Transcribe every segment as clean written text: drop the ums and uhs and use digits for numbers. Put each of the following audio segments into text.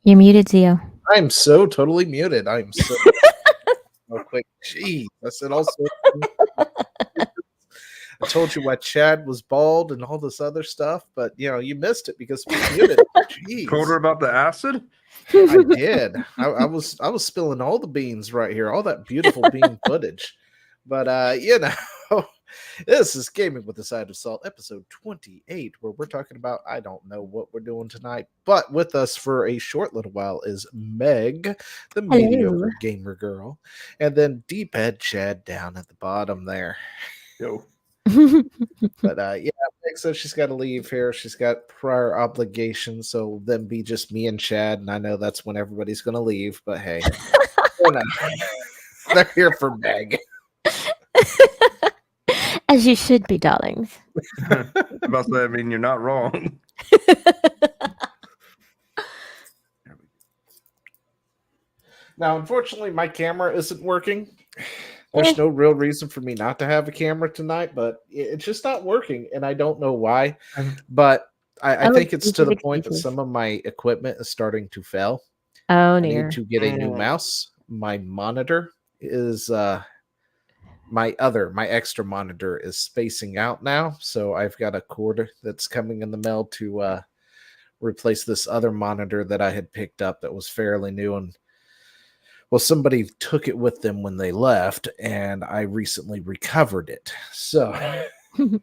You're muted, Zio. I'm so totally muted. I'm so oh, quick. Jeez, I said also. I told you why Chad was bald and all this other stuff, but you missed it because we muted. Jeez. Told her about the acid. I did. I was spilling all the beans right here, all that beautiful bean footage. But this is Gaming with a Side of Salt, episode 28, where we're talking about I don't know what we're doing tonight. But with us for a short little while is Meg, the mediocre gamer girl, and then Deephead Chad down at the bottom there. Yo. But Meg says she's got to leave here. She's got prior obligations, so then be just me and Chad. And I know that's when everybody's going to leave. But hey, they're here for Meg. As you should be, darlings. About that, I mean, you're not wrong. Now, unfortunately, my camera isn't working. There's no real reason for me not to have a camera tonight, but it's just not working, and I don't know why. But I think it's to the point that some of my equipment is starting to fail. Oh, I need to get a new mouse. My monitor is my extra monitor is spacing out now, so I've got a cord that's coming in the mail to replace this other monitor that I had picked up that was fairly new, and well, somebody took it with them when they left, and I recently recovered it. So, wait,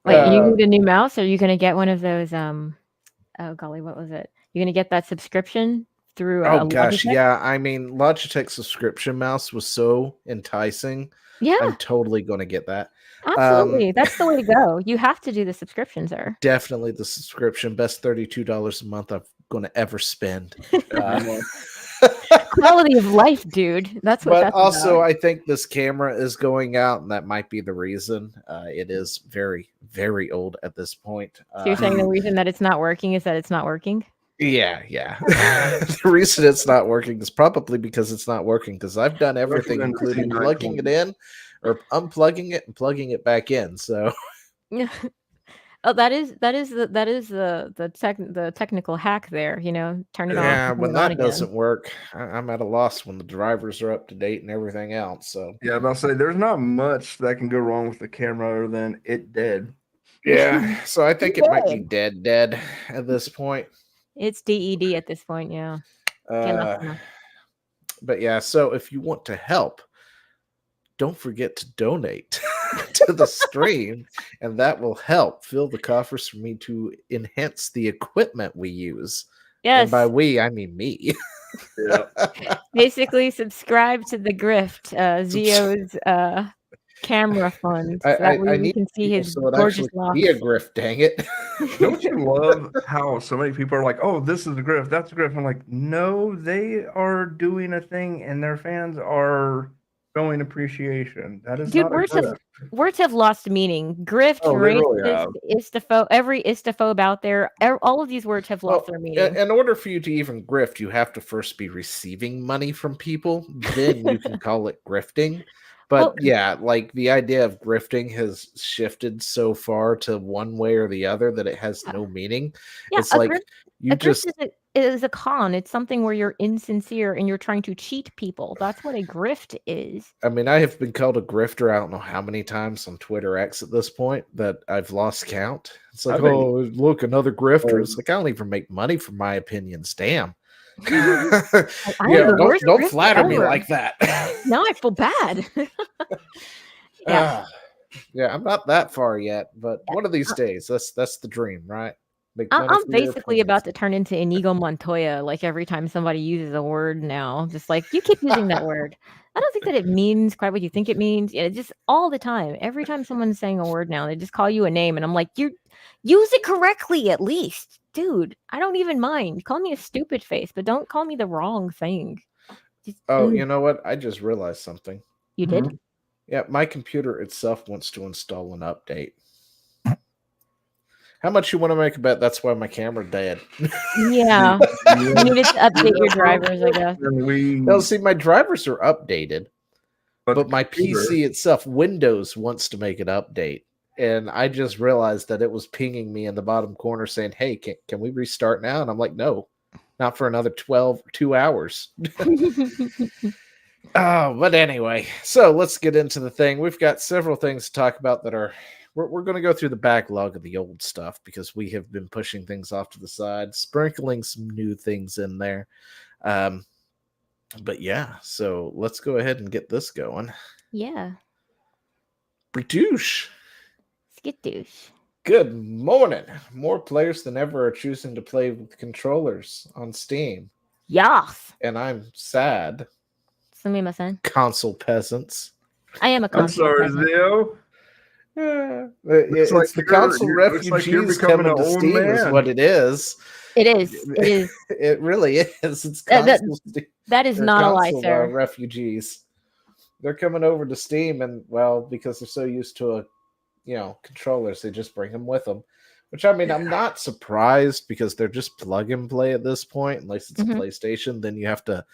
you need a new mouse? Or are you going to get one of those? Oh golly, what was it? You're going to get that subscription through? Oh gosh, Logitech? Yeah. I mean, Logitech subscription mouse was so enticing. Yeah, I'm totally going to get that. Absolutely, that's the way to go. You have to do the subscription, sir. Definitely the subscription. Best $32 a month I'm going to ever spend. Quality of life, dude. That's what. But that's also, about. I think this camera is going out, and that might be the reason. It is very, very old at this point. So you're saying the reason that it's not working is that it's not working? Yeah. The reason it's not working is probably because it's not working. Because I've done everything, including plugging it in, or unplugging it and plugging it back in. So. Oh, that is the technical hack there. Turn it off. Yeah, when that doesn't work, I'm at a loss when the drivers are up to date and everything else. So yeah, I'll say there's not much that can go wrong with the camera other than it dead. Yeah, so I think it might be dead at this point. It's DED at this point, yeah. But yeah, so if you want to help, don't forget to donate to the stream, and that will help fill the coffers for me to enhance the equipment we use. Yes. And by we, I mean me. Yeah. Basically, subscribe to the grift, Zio's camera fund. So that way you can see his gorgeous locks. Be a grift, dang it. Don't you love how so many people are like, oh, this is the grift, that's the grift. I'm like, no, they are doing a thing, and their fans are showing appreciation. That is not words have lost meaning. Grift, racist, istophobe, every istophobe out there, all of these words have lost their meaning. In order for you to even grift, you have to first be receiving money from people. Then you can call it grifting. But like the idea of grifting has shifted so far to one way or the other that it has no meaning. Yeah, it's like it is a con. It's something where you're insincere and you're trying to cheat people. That's what a grift is. I mean, I have been called a grifter I don't know how many times on Twitter X at this point that I've lost count. It's like, look, another grifter. It's like, I don't even make money from my opinions. Damn. Don't flatter me like that. Now I feel bad. Yeah, I'm not that far yet, but one of these days, that's the dream, right? I'm basically about to turn into Inigo Montoya, like every time somebody uses a word now, just like, you keep using that word. I don't think that it means quite what you think it means. Yeah, just all the time. Every time someone's saying a word now, they just call you a name, and I'm like, you use it correctly at least. Dude, I don't even mind. Call me a stupid face, but don't call me the wrong thing. You know what? I just realized something. You did? Yeah, my computer itself wants to install an update. How much you want to make a bet? That's why my camera dead. Yeah. You needed to update your drivers, I guess. No, see, my drivers are updated, but my PC itself, Windows, wants to make an update. And I just realized that it was pinging me in the bottom corner saying, hey, can we restart now? And I'm like, no. Not for another 2 hours. Oh, but anyway, so let's get into the thing. We've got several things to talk about that are we're going to go through the backlog of the old stuff because we have been pushing things off to the side, sprinkling some new things in there. But yeah, so let's go ahead and get this going. Yeah. Britouche. Skitouche. Good morning. More players than ever are choosing to play with controllers on Steam. Yes. And I'm sad. Sumimasen. Console peasants. I am a console I'm sorry, peasant. Zio. It's like the console looks like you're refugees becoming coming to an old Steam is man. what it is. It is. It is. It really is. It's That console, that is not a lie, sir. refugees. They're coming over to Steam, and well, because they're so used to controllers, they just bring them with them. Which I mean, I'm not surprised because they're just plug and play at this point. Unless it's a PlayStation, then you have to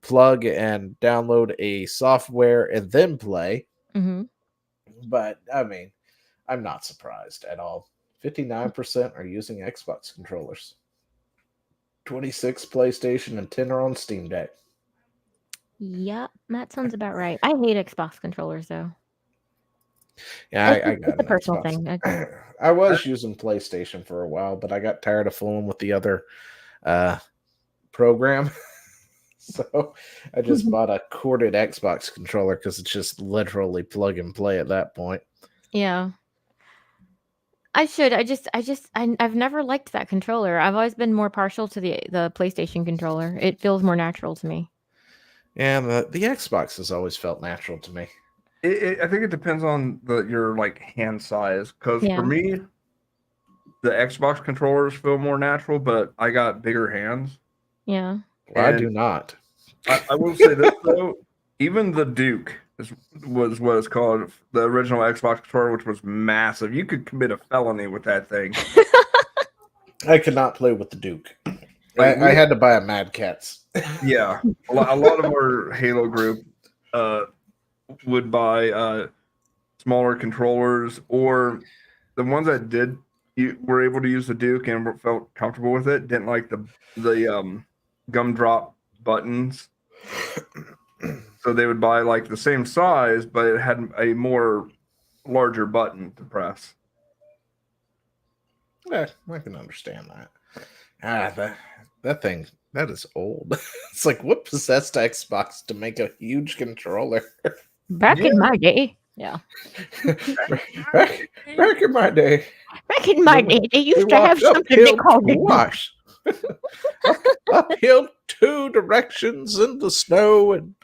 plug and download a software and then play. But I mean, I'm not surprised at all. 59% are using Xbox controllers. 26 PlayStation and 10 are on Steam Deck. Yeah, that sounds about right. I hate Xbox controllers though. Yeah, I got it's a personal thing. I was using PlayStation for a while, but I got tired of fooling with the other program. So I just bought a corded Xbox controller because it's just literally plug and play at that point. Yeah. I've never liked that controller. I've always been more partial to the PlayStation controller. It feels more natural to me. And the Xbox has always felt natural to me. I think it depends on your like hand size. Because for me, the Xbox controllers feel more natural, but I got bigger hands. Yeah. Well, I do not. I will say this though, even the Duke was what it's called, the original Xbox controller, which was massive. You could commit a felony with that thing. I could not play with the Duke. I had to buy a Mad Catz. Yeah, a lot of our Halo group would buy smaller controllers, or the ones that were able to use the Duke and felt comfortable with it. Didn't like the gumdrop buttons, so they would buy like the same size, but it had a more larger button to press. Yeah, I can understand that. That thing, that is old. It's like, what possessed Xbox to make a huge controller? Back in my day. Yeah. back in my day. Back in my day, they used to have something they called it. Wash. Uphill 2 directions in the snow, and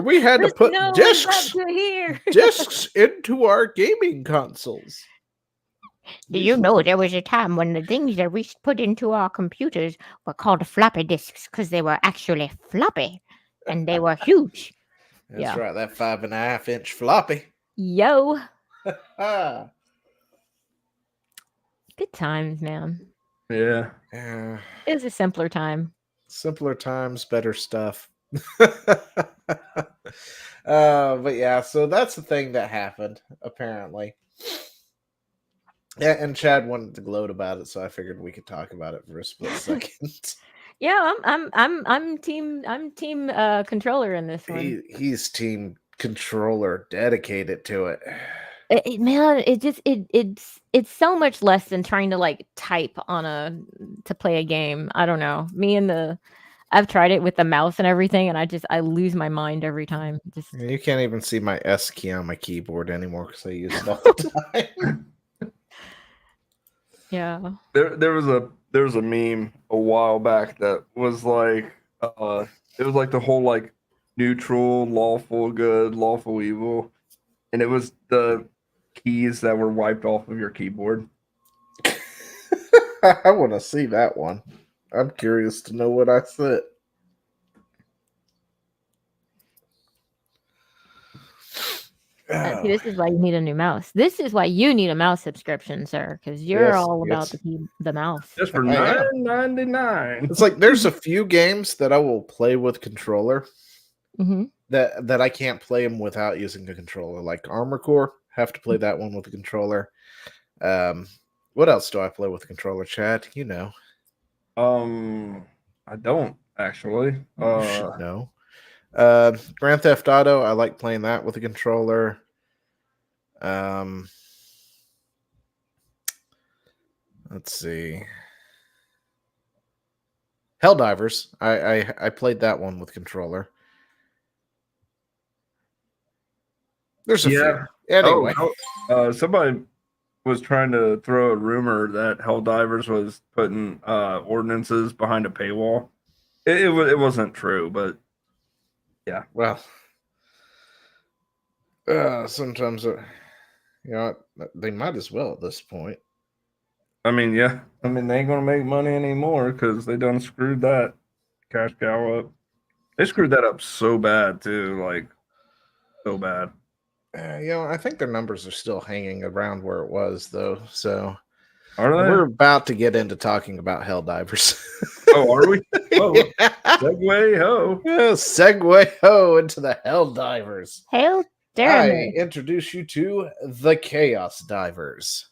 we had to put discs into our gaming consoles. Do you know there was a time when the things that we put into our computers were called floppy disks because they were actually floppy and they were huge. That's right, that 5.5-inch floppy. Yo. Good times, man. Yeah. It was a simpler time. Simpler times, better stuff. But yeah, so that's the thing that happened, apparently. Yeah, and Chad wanted to gloat about it, so I figured we could talk about it for a split second. Yeah, I'm team controller in this one. He's team controller, dedicated to it. Man, it's so much less than trying to like type to play a game. I don't know. I've tried it with the mouse and everything, and I lose my mind every time. You can't even see my S key on my keyboard anymore because I use it all the time. Yeah. There was a meme a while back that was like it was like the whole like neutral, lawful good, lawful evil, and it was the keys that were wiped off of your keyboard. I want to see that one. I'm curious to know what I said. This is why you need a new mouse. This is why you need a mouse subscription, sir, because you're all about the mouse. Just for $9.99. It's like there's a few games that I will play with controller that I can't play them without using a controller. Like Armored Core, have to play that one with a controller. What else do I play with a controller, Chad? You know. I don't actually. You should know. Grand Theft Auto, I like playing that with a controller. Let's see. Helldivers. I played that one with controller. There's a few. Anyway. Somebody was trying to throw a rumor that Helldivers was putting ordinances behind a paywall. It wasn't true, but yeah. Well, sometimes they might as well at this point. I mean, yeah. I mean, they ain't gonna make money anymore because they done screwed that cash cow up. They screwed that up so bad too, like so bad. I think their numbers are still hanging around where it was, though. So Are they? we're about to get into talking about Helldivers. Oh, are we? Oh, Yeah. segue ho. Segue ho into the Helldivers. Hail I Daramouthe. introduce you to the Chaos Divers.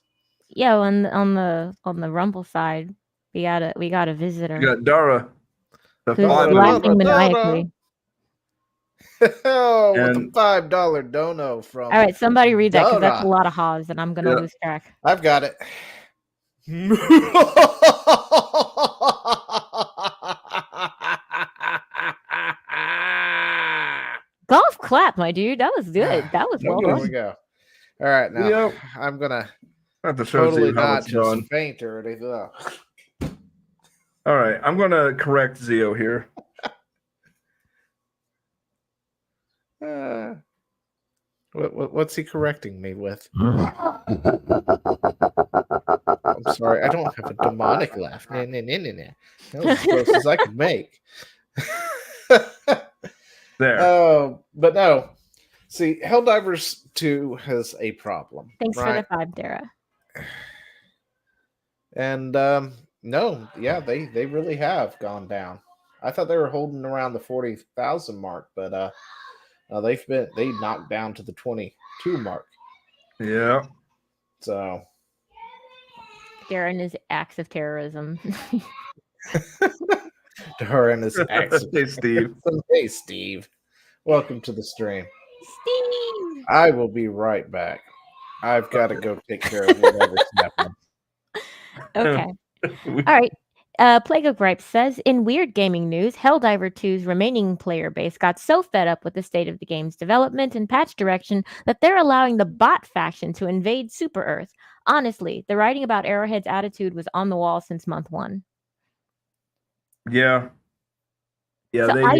Yeah, on the Rumble side, we got a visitor You got Dara. The who's father. laughing Dara. maniacally. Oh, with And- a $5 dono from. All right, somebody read that because that's Dara. a lot of haws, and I'm gonna lose track. I've got it. Golf clap, my dude. That was good. That was well There we done. go. All right, now Yep. I'm gonna I have to show totally you how not it's just done. faint or anything. All right, I'm gonna correct Zio here. What's he correcting me with? I'm sorry, I don't have a demonic laugh. Nah. That was as close as I could make. There. Oh, but no. See, Helldivers 2 has a problem. Thanks right? for the 5, Dara. And no, yeah, they really have gone down. I thought they were holding around the 40,000 mark, but they knocked down to the 22 mark. Yeah. So Dara and his acts of terrorism. Dara and his acts. Hey, Steve. Hey, Steve. Welcome to the stream. Steve. I will be right back. I've got to go take care of whatever's happening. Okay. All right. Plague of Gripes says, in weird gaming news, Helldiver 2's remaining player base got so fed up with the state of the game's development and patch direction that they're allowing the bot faction to invade Super Earth. Honestly, the writing about Arrowhead's attitude was on the wall since month 1. Yeah. Yeah, So they I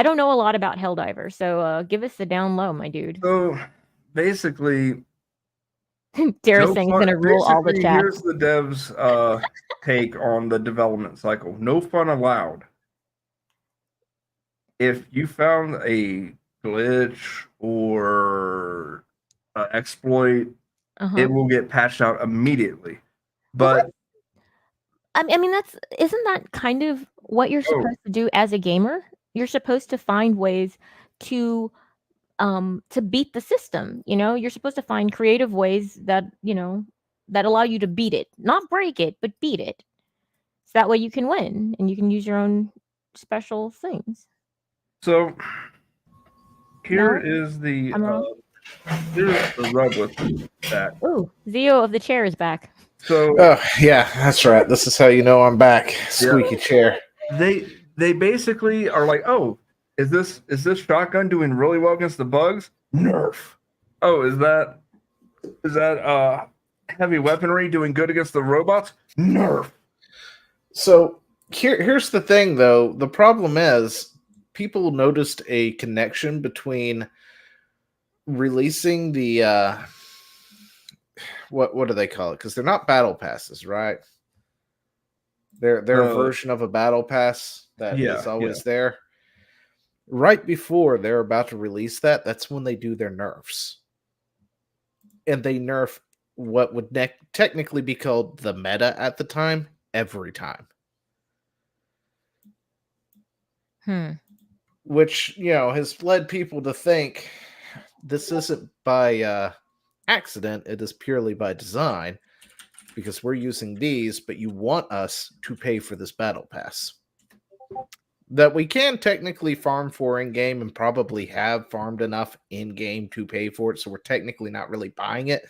don't know a lot about Helldiver, so give us the down low, my dude. so basically Dara saying he's gonna rule all the basically, chats. here's the devs take on the development cycle. No fun allowed. If you found a glitch or exploit, it will get patched out immediately. But I mean, isn't that kind of what you're supposed to do as a gamer? You're supposed to find ways to beat the system. You're supposed to find creative ways that that allow you to beat it, not break it, but beat it. So that way you can win and you can use your own special things. So here No? is the I'm wrong? here's the rub with that. Ooh, Zio of the chair is back. So yeah, that's right. This is how you know I'm back. Squeaky chair. They basically are like, oh, is this shotgun doing really well against the bugs? Nerf. Oh, is that heavy weaponry doing good against the robots? Nerf. So here's the thing, though. The problem is people noticed a connection between releasing the what do they call it? Because they're not battle passes, right? They're a version of a battle pass that is always there. Right before they're about to release that, that's when they do their nerfs. And they nerf what would technically be called the meta at the time every time. Which, has led people to think this isn't by accident, it is purely by design. because we're using these, but you want us to pay for this battle pass that we can technically farm for in game and probably have farmed enough in game to pay for it. So we're technically not really buying it,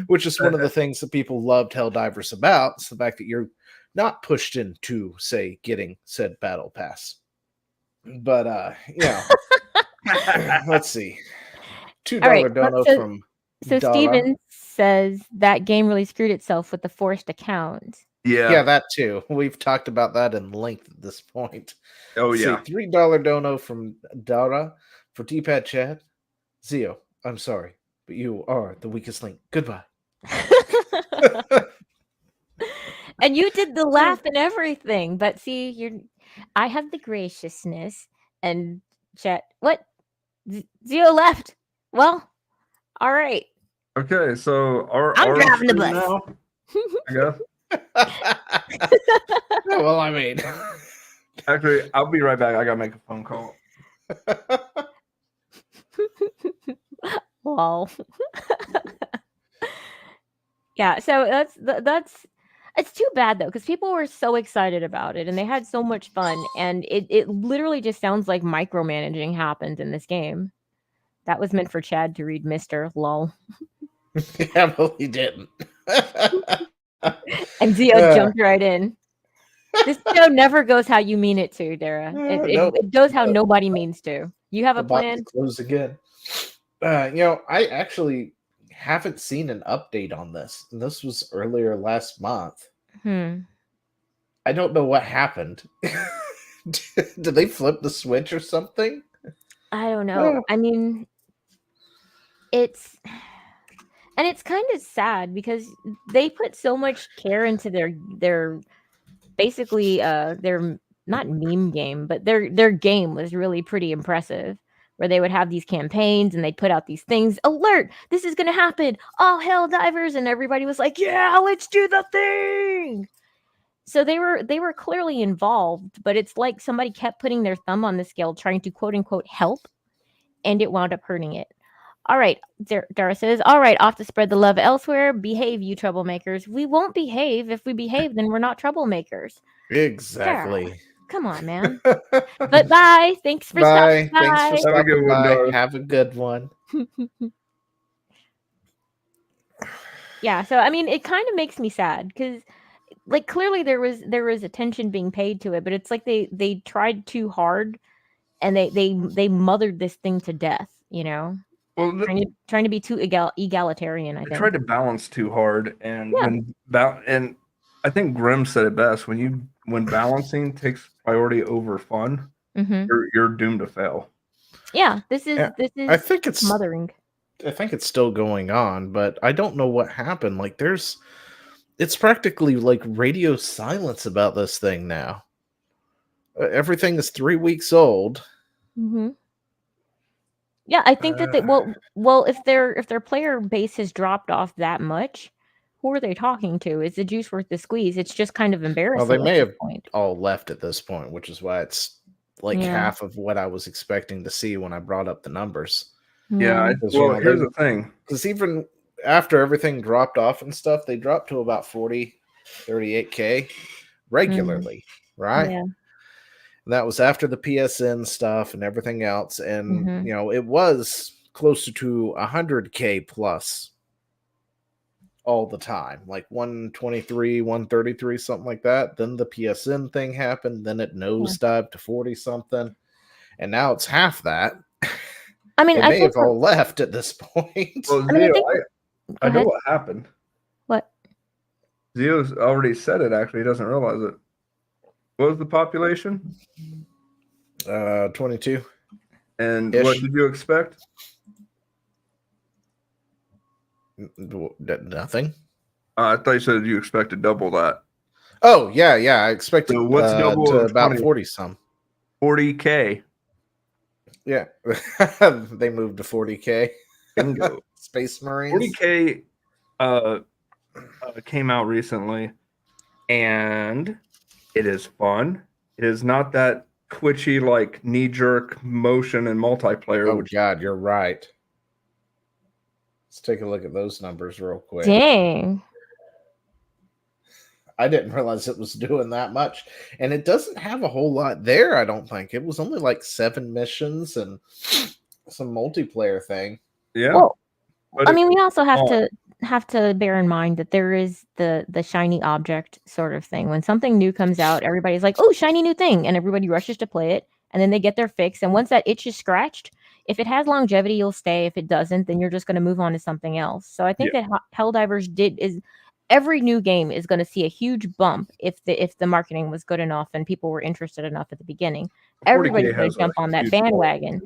which is one of the things that people loved Helldivers about. It's the fact that you're not pushed into, say, getting said battle pass. But, let's see. $2 dono from So Dara. Steven says that game really screwed itself with the forced account. Yeah, that too. We've talked about that in length at this point. Oh, yeah. $3 dono from Dara for D-pad chat. Zio, I'm sorry, but you are the weakest link. Goodbye. And you did the laugh and everything, but see, I have the graciousness and chat. What? Zio left. Well, all right. Okay, so I'm driving the bus now, I guess. Well, I mean, actually, I'll be right back. I gotta make a phone call. Wow. Yeah, so that's it's too bad though, because people were so excited about it and they had so much fun, and it literally just sounds like micromanaging happened in this game. That was meant for Chad to read, Mr. Lol. Yeah, well, he didn't. And Zio jumped right in. This show never goes how you mean it to, Dara. It goes how nobody means to. You have a plan? Close again. I actually haven't seen an update on this. This was earlier last month. I don't know what happened. Did they flip the switch or something? I don't know. I mean, it's kind of sad because they put so much care into their basically their not meme game, but their game was really pretty impressive, where they would have these campaigns and they'd put out these things. Alert, this is gonna happen, all Helldivers, and everybody was like, yeah, let's do the thing. So they were clearly involved, but it's like somebody kept putting their thumb on the scale trying to quote unquote help, and it wound up hurting it. All right, Dara says, all right, off to spread the love elsewhere. Behave, you troublemakers. We won't behave. If we behave, then we're not troublemakers. Exactly. Dara, come on, man. But bye. Thanks for stopping by. Thanks for stopping by. Have a good one. Yeah, so I mean, it kind of makes me sad because, like, clearly there was attention being paid to it, but it's like they tried too hard, and they mothered this thing to death. You know. Well, trying to be too egalitarian. I think tried to balance too hard, and and I think Grimm said it best: when balancing takes priority over fun, you're doomed to fail. Yeah, this is. I think it's mothering. I think it's still going on, but I don't know what happened. Like, it's practically like radio silence about this thing now. Everything is 3 weeks old. Yeah, I think that well, if their player base has dropped off that much, who are they talking to? Is the juice worth the squeeze? It's just kind of embarrassing. Well, they may have all left at this point, which is why it's like half of what I was expecting to see when I brought up the numbers. Yeah, well, here's the thing. Because even after everything dropped off and stuff, they dropped to about 38K regularly, right? Yeah. And that was after the PSN stuff and everything else. And, it was closer to 100K plus all the time, like 123, 133, something like that. Then the PSN thing happened. Then it nosedived to 40 something. And now it's half that. I mean, they may have all left at this point. Well, I know what happened. What? Zio's already said it. Actually, he doesn't realize it. What was the population? 22. And what did you expect? Nothing. I thought you said you expected double that. Oh, yeah. I expected what's double to about 40 some. 40K. Yeah. They moved to 40K. Bingo. Space Marines. 40K came out recently, and it is fun. It is not that twitchy, like knee-jerk motion and multiplayer. Oh, God, you're right. Let's take a look at those numbers real quick. Dang. I didn't realize it was doing that much. And it doesn't have a whole lot there, I don't think. It was only like 7 missions and some multiplayer thing. Yeah. Well, But I mean, we also oh, have to bear in mind that there is the shiny object sort of thing. When something new comes out, everybody's like, "Oh, shiny new thing," and everybody rushes to play it, and then they get their fix. And once that itch is scratched, if it has longevity, you'll stay. If it doesn't, then you're just going to move on to something else. So I think that Helldivers is every new game is going to see a huge bump if the marketing was good enough and people were interested enough at the beginning. 40K Everybody's going has to a jump on that huge bandwagon.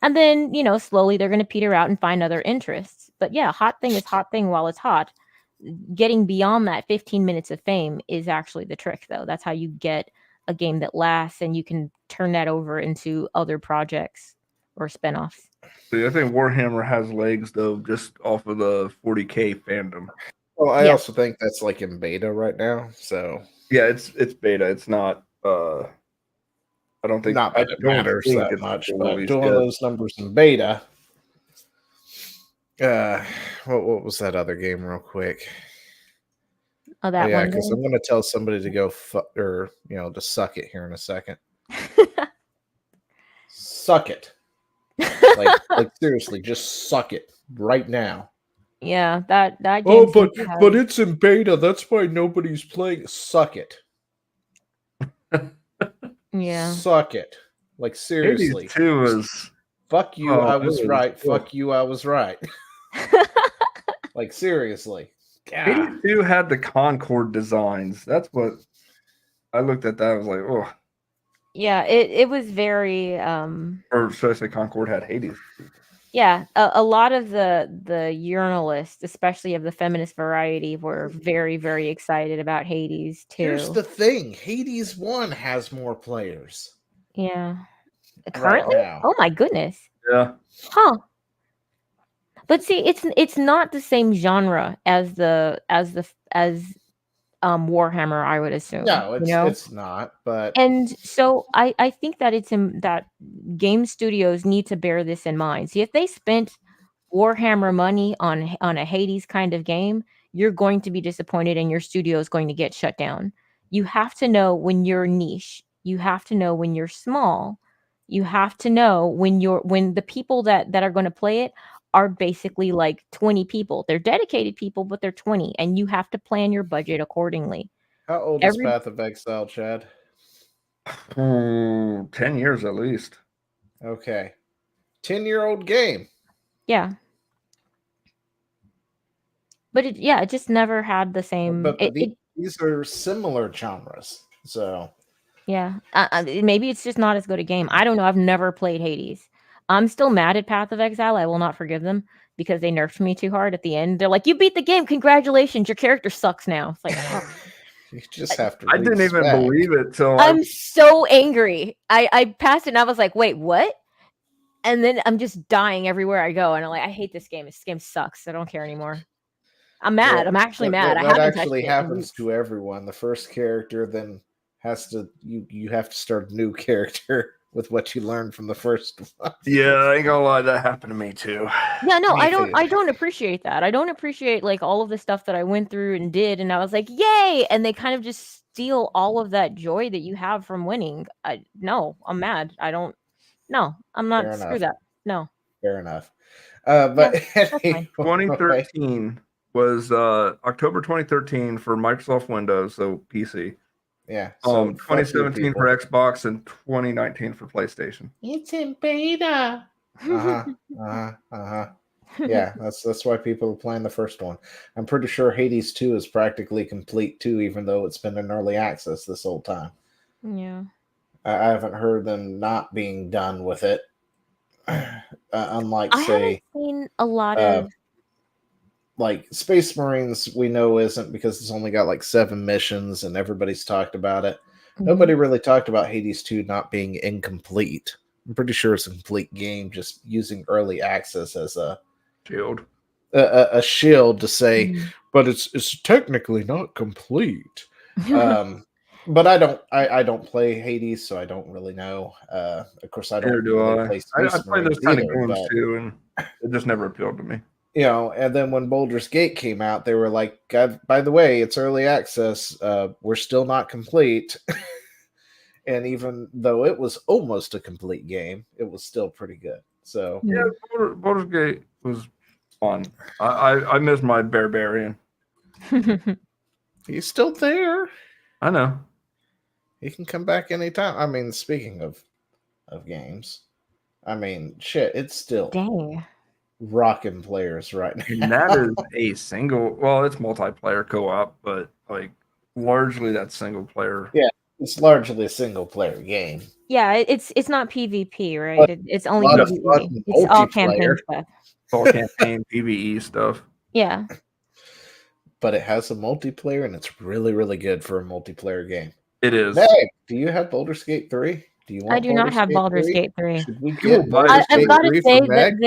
And then, slowly they're going to peter out and find other interests. But yeah, hot thing is hot thing while it's hot. Getting beyond that 15 minutes of fame is actually the trick, though. That's how you get a game that lasts and you can turn that over into other projects or spinoffs. See, I think Warhammer has legs, though, just off of the 40K fandom. Well, I also think that's like in beta right now. So yeah, it's beta. It's not. I don't think not that it matters that much, but doing those numbers in beta. What was that other game, real quick? Oh, that yeah, because I'm going to tell somebody to go or to suck it here in a second. Suck it, like seriously, just suck it right now. Yeah, that game. Oh, but it's in beta. That's why nobody's playing. Suck it. Yeah. Suck it. Like seriously. Hades 2 was. Fuck you, I was right. Cool. Fuck you, I was right. Like seriously. Hades 2 had the Concord designs. That's what I looked at. That I was like, oh. Yeah, it was very. Or should I say Concord had Hades? Yeah, a lot of the journalists, especially of the feminist variety, were very, very excited about Hades too. Here's the thing: Hades 1 has more players. Yeah, currently. Right now. Oh my goodness. Yeah. Huh. But see, it's not the same genre as Warhammer, I would assume. No, it's not. But and so I think that that game studios need to bear this in mind. See, if they spent Warhammer money on a Hades kind of game, you're going to be disappointed, and your studio is going to get shut down. You have to know when you're niche. You have to know when you're small. You have to know when the people that are going to play it are basically like 20 people. They're dedicated people, but they're 20, and you have to plan your budget accordingly. How old is Path of Exile, Chad? 10 years at least. Okay. 10-year-old game. Yeah. But it just never had the same. But these are similar genres, so yeah. Maybe it's just not as good a game. I don't know. I've never played Hades. I'm still mad at Path of Exile. I will not forgive them because they nerfed me too hard at the end. They're like, "You beat the game. Congratulations. Your character sucks now." It's like, oh. You just have to. I didn't even believe it till I'm so angry. I passed it and I was like, "Wait, what?" And then I'm just dying everywhere I go, and I'm like, "I hate this game. This game sucks. I don't care anymore." I'm mad. Well, I'm actually mad. That actually happens to everyone. The first character then has to you have to start a new character with what you learned from the first one. Yeah, I ain't gonna lie, that happened to me too. Yeah, no, I don't appreciate that. I don't appreciate like all of the stuff that I went through and did, and I was like, yay! And they kind of just steal all of that joy that you have from winning. No, I'm mad. No, I'm not. Fair screw enough. That. No. Fair enough. But anyway, 2013 was October 2013 for Microsoft Windows, so PC. Yeah. So 2017 for Xbox and 2019 for PlayStation. It's in beta. Yeah, that's why people are playing the first one. I'm pretty sure Hades 2 is practically complete too, even though it's been in early access this whole time. Yeah. I haven't heard them not being done with it. Unlike, I haven't seen a lot of like Space Marines, we know isn't because it's only got like 7 missions and everybody's talked about it. Mm-hmm. Nobody really talked about Hades 2 not being incomplete. I'm pretty sure it's a complete game, just using early access as a shield. A shield to say, but it's technically not complete. But I don't play Hades, so I don't really know. Of course, I don't really play Space I play those kind of games but too, and it just never appealed to me. you know, and then when Baldur's Gate came out, they were like, God, by the way, it's early access. We're still not complete. And even though it was almost a complete game, it was still pretty good. So Yeah, Baldur's Gate was fun. I miss my barbarian. he's still there. I know. He can come back anytime. I mean, speaking of games, I mean, shit, it's still Dang. rocking players right now. And that is a single. Well, it's multiplayer co-op, but like largely that's single player. Yeah, it's largely a single player game. Yeah, it's not PvP, right? But It's only lot of PvE. fun It's all campaign multiplayer. stuff. It's all campaign PvE stuff. Yeah. But it has a multiplayer, and it's really, really good for a multiplayer game. It is. Meg, do you have Baldur's Gate 3? Do you want I do not have Baldur's Gate 3. Should we get Baldur's I've Gate got to 3 say for Meg?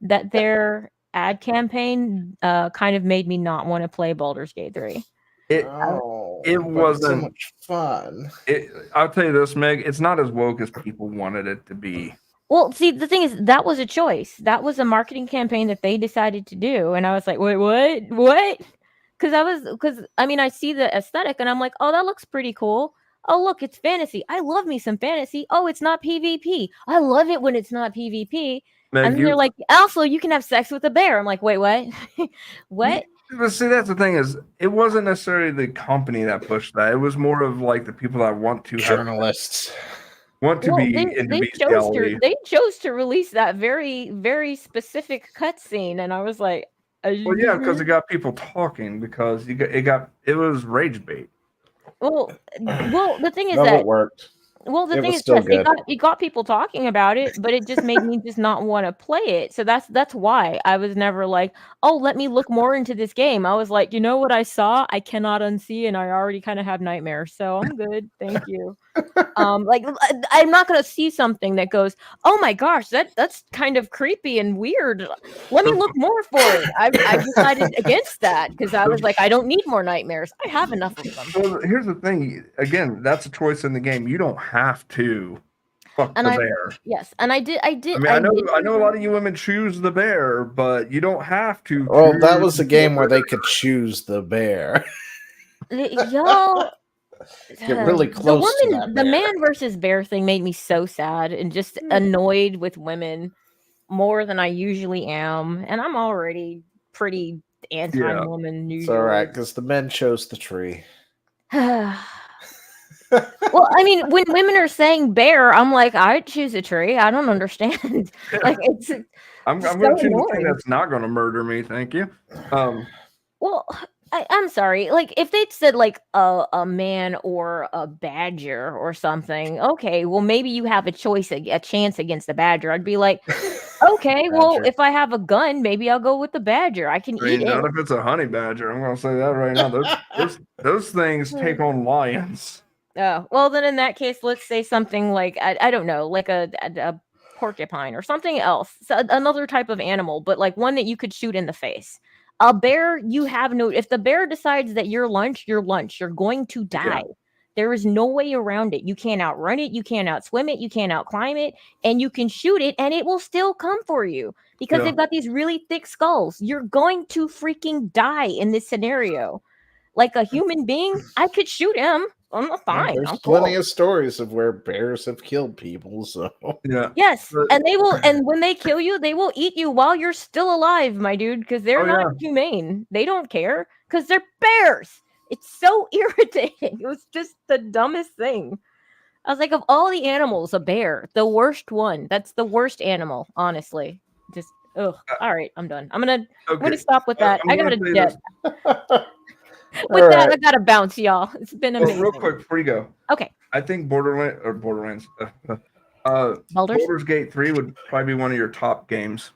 that their ad campaign kind of made me not want to play Baldur's Gate 3. It but wasn't so much fun. I'll tell you this, Meg. It's not as woke as people wanted it to be. Well, see, the thing is, that was a choice. That was a marketing campaign that they decided to do, and I was like, wait, what? Because I mean, I see the aesthetic, and I'm like, oh, that looks pretty cool. Oh, look, it's fantasy. I love me some fantasy. Oh, it's not PvP. I love it when it's not PvP. Meg, And they're like, also, you can have sex with a bear. I'm like, wait, what? What? But see, that's the thing is, it wasn't necessarily the company that pushed that. It was more of like the people that want to Journalists. want to be into bestiality. They chose to release that very, very specific cutscene, and I was like, well, yeah, because it got people talking because it was rage bait. well, the thing is No, that it worked. Well, the It thing was is, still yes, good. it got people talking about it, but it just made me just not want to play it. So that's why I was never like, oh, let me look more into this game. I was like, you know what I saw? I cannot unsee, and I already kind of have nightmares, so I'm good. Thank you. Like I'm not gonna see something that goes, oh my gosh, that's kind of creepy and weird. Let me look more for it. I decided against that because I was like, I don't need more nightmares. I have enough of them. Well, here's the thing. Again, that's a choice in the game. You don't have to fuck the bear. Yes, and I did. I mean, I know a lot of you women choose the bear, but you don't have to. Well, that was a game where they could choose the bear. Y'all. Get really close to that the bear. man versus bear thing made me so sad and just annoyed with women more than I usually am, and I'm already pretty anti-woman. It's all right because the men chose the tree. Well, I mean, when women are saying bear, I'm like, I'd choose a tree. I don't understand. Like it's. I'm going to choose the thing that's not going to murder me. Thank you. Well, I'm sorry. Like, if they'd said like a man or a badger or something, okay, well, maybe you have a chance against the badger. I'd be like, okay, well, if I have a gun, maybe I'll go with the badger. I can eat it. Not if it's a honey badger. I'm going to say that right now. Those things take on lions. Oh, well, then in that case, let's say something like I don't know, like a porcupine or something else, so another type of animal, but like one that you could shoot in the face. A bear, you have no. If the bear decides that you're lunch, you're going to die. Yeah. There is no way around it. You can't outrun it. You can't outswim it. You can't outclimb it, and you can shoot it, and it will still come for you because they've got these really thick skulls. You're going to freaking die in this scenario. Like a human being, I could shoot him. I'm fine. There's plenty of stories of where bears have killed people. So yes, and they will. And when they kill you, they will eat you while you're still alive, my dude, because they're not humane. They don't care because they're bears. It's so irritating. It was just the dumbest thing. I was like, of all the animals, a bear, the worst one. That's the worst animal, honestly. Just ugh. All right, I'm done. I'm gonna stop with that. I got a jet. With that, I gotta bounce, y'all. It's been amazing. Real quick before you go. Okay. I think Borderlands. Baldur's Gate 3 would probably be one of your top games.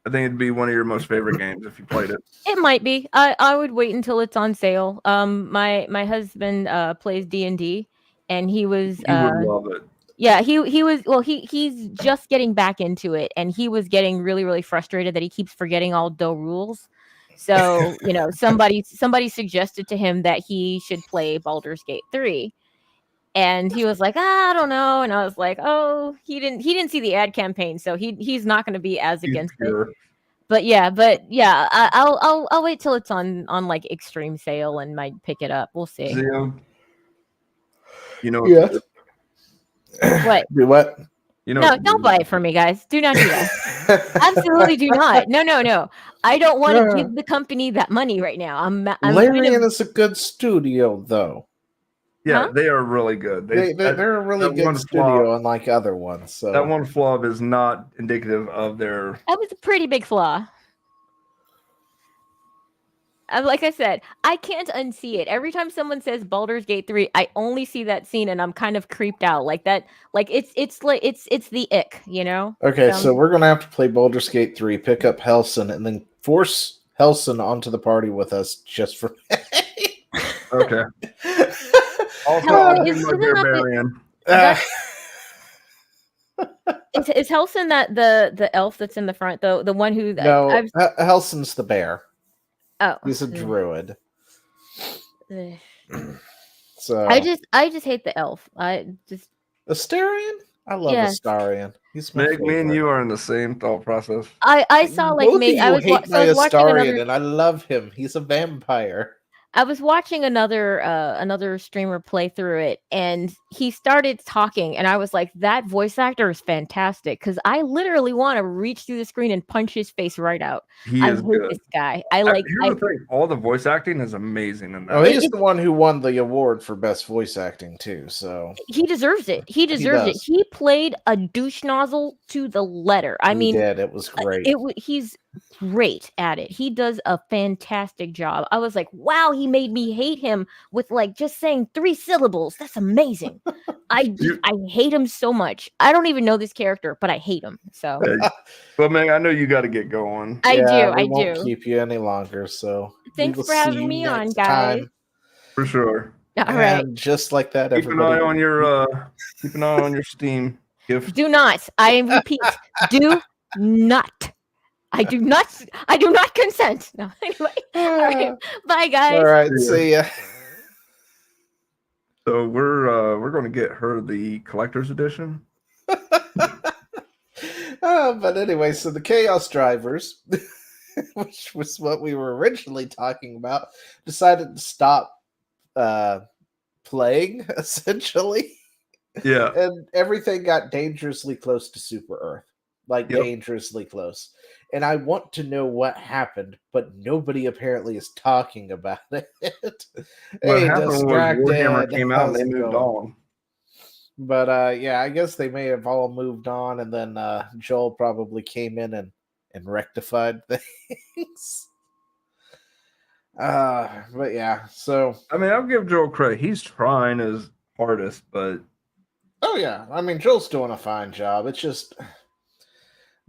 I think it'd be one of your most favorite games if you played it. It might be. I would wait until it's on sale. My husband plays D&D, and he was. He would love it. Yeah, he was. Well, he's just getting back into it, and he was getting really, really frustrated that he keeps forgetting all the rules. So, you know, somebody suggested to him that he should play Baldur's Gate 3. And he was like, I don't know. And I was like, oh, he didn't see the ad campaign, so he's not going to be as against it. but yeah, I'll wait till it's on like extreme sale and might pick it up. We'll see. Zio, you know what Yeah. to do. What? Do what? You know No, what to don't do. buy it for me, guys. Do not do that. Absolutely do not. No. I don't want to give the company that money right now. I'm Larian gonna, is a good studio, though. Yeah, huh? they are really good. They're a really that good one studio, flop, unlike other ones. So that one flop is not indicative of their. That was a pretty big flaw. Like I said, I can't unsee it. Every time someone says Baldur's Gate 3, I only see that scene and I'm kind of creeped out. Like that, like it's the ick, you know? okay, so we're gonna have to play Baldur's Gate 3, pick up Helson, and then force Helson onto the party with us just for. Okay. Also, Hell, I'll is bring my isn't that the barbarian. that is Helson that the elf that's in the front though? The one who no, I've Helson's the bear. oh He's a druid. ugh. So I just hate the elf. I just Astarion? I love yes. Astarion. He's my Meg, me and favorite. you are in the same thought process. I saw like Both maybe of you hate so I my was watching Astarion, another and I love him. He's a vampire. I was watching another streamer play through it and he started talking and I was like, that voice actor is fantastic because I literally want to reach through the screen and punch his face right out. He I is hate good. this guy. Here's the thing: all the voice acting is amazing in that. Oh, he's the one who won the award for best voice acting too. So he deserves it. He deserves it. does. He played a douche nozzle to the letter. I mean, did. It was great. He's great at it. He does a fantastic job. I was like, wow, he made me hate him with like just saying 3 syllables. That's amazing. I hate him so much. I don't even know this character, but I hate him. So Well, man, I know you got to get going. I won't do. keep you any longer. So Thanks for having me on, guys. Time. For sure. All right. And just like that, Keep everybody. an eye on your Steam gift. Do not. I repeat, do not. I do not consent. No, anyway. All right. Bye, guys. All right. See ya. So we're going to get her the collector's edition. But anyway, so the Chaos Drivers, which was what we were originally talking about, decided to stop playing, essentially. Yeah. And everything got dangerously close to Super Earth. Like, dangerously close. And I want to know what happened, but nobody apparently is talking about it. What happened was Warhammer came out and they moved on. But yeah, I guess they may have all moved on, and then Joel probably came in and rectified things. But yeah, so I mean, I'll give Joel credit. He's trying his hardest, but oh yeah, I mean Joel's doing a fine job. It's just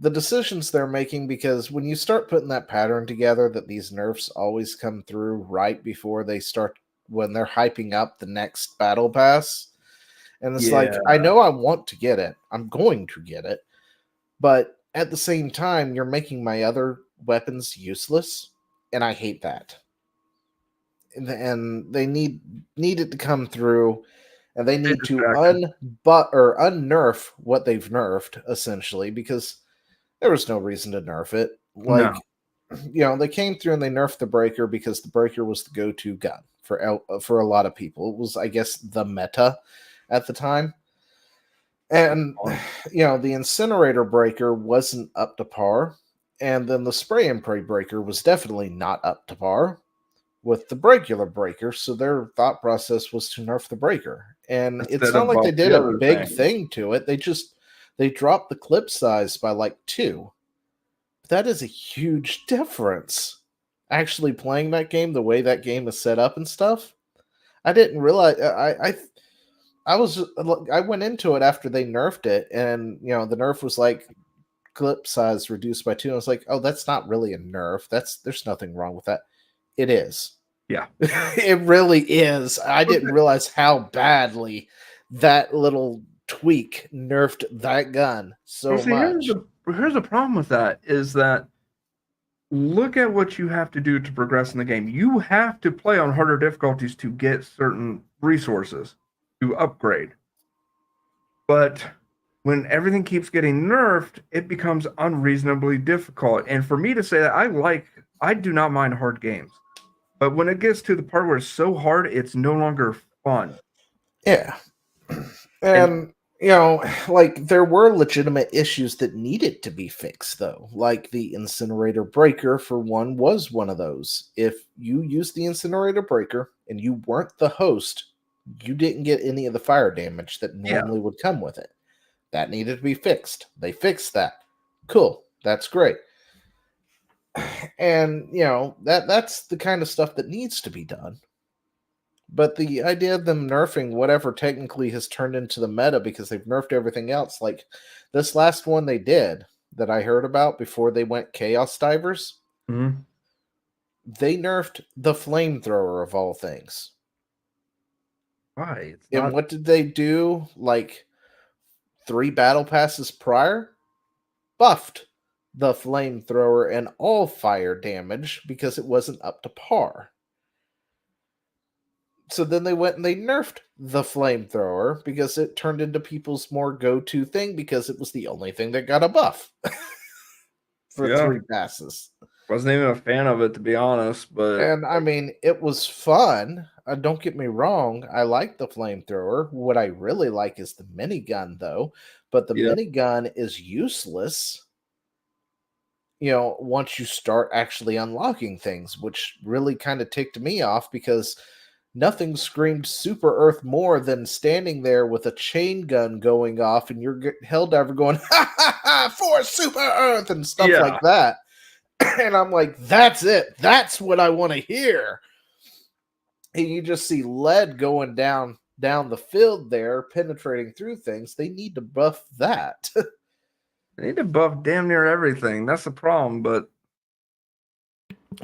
the decisions they're making, because when you start putting that pattern together that these nerfs always come through right before they start, when they're hyping up the next battle pass. And it's like, I know I want to get it. I'm going to get it. But at the same time, you're making my other weapons useless. And I hate that. And they need it to come through. And they need to unnerf what they've nerfed, essentially. Because there was no reason to nerf it. Like, they came through and they nerfed the breaker because the breaker was the go-to gun for a lot of people. It was, I guess, the meta at the time. And the incinerator breaker wasn't up to par, and then the spray and pray breaker was definitely not up to par with the regular breaker, so their thought process was to nerf the breaker. And it's not like they did a big thing to it. They dropped the clip size by like 2. That is a huge difference. Actually playing that game the way that game is set up and stuff, I didn't realize. I went into it after they nerfed it, and the nerf was like clip size reduced by 2. I was like, oh, that's not really a nerf. There's nothing wrong with that. It is. Yeah. It really is. I didn't realize how badly that little tweak nerfed that gun so much. Here's the problem with that is that look at what you have to do to progress in the game. You have to play on harder difficulties to get certain resources to upgrade. But when everything keeps getting nerfed, it becomes unreasonably difficult. And for me to say that I do not mind hard games. But when it gets to the part where it's so hard, it's no longer fun. Yeah. And like there were legitimate issues that needed to be fixed, though. Like the incinerator breaker, for one, was one of those. If you used the incinerator breaker and you weren't the host, you didn't get any of the fire damage that normally would come with it. That needed to be fixed. They fixed that. Cool. That's great. And that's the kind of stuff that needs to be done. But the idea of them nerfing whatever technically has turned into the meta because they've nerfed everything else, like this last one they did that I heard about before they went Chaos Divers, they nerfed the flamethrower of all things. Why? And what did they do? Like 3 battle passes prior? Buffed the flamethrower and all fire damage because it wasn't up to par. So then they went and they nerfed the flamethrower because it turned into people's more go-to thing because it was the only thing that got a buff for 3 passes. Wasn't even a fan of it, to be honest. And I mean, it was fun. Don't get me wrong. I like the flamethrower. What I really like is the minigun, though. But the minigun is useless, once you start actually unlocking things, which really kind of ticked me off because nothing screamed Super Earth more than standing there with a chain gun going off and your Helldiver going, ha ha ha, for Super Earth and stuff like that. And I'm like, that's it. That's what I want to hear. And you just see lead going down the field there, penetrating through things. They need to buff that. They need to buff damn near everything. That's the problem.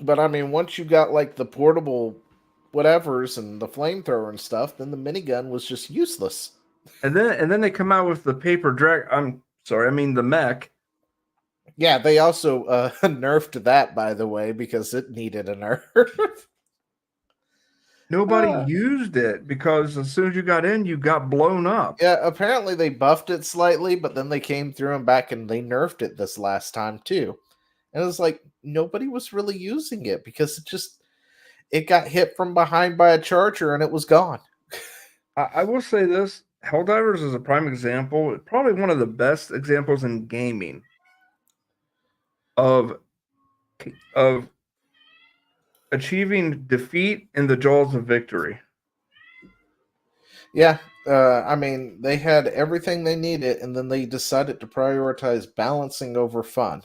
But I mean, once you got like the portable whatevers and the flamethrower and stuff, then the minigun was just useless. And then they come out with the paper drag. The MEGG. Yeah, they also nerfed that, by the way, because it needed a nerf. Nobody used it because as soon as you got in, you got blown up. Yeah, apparently they buffed it slightly, but then they came through and back and they nerfed it this last time too. And it was like nobody was really using it because it got hit from behind by a charger and it was gone. I will say this: Helldivers is a prime example, probably one of the best examples in gaming of achieving defeat in the jaws of victory. Yeah, I mean, they had everything they needed, and then they decided to prioritize balancing over fun.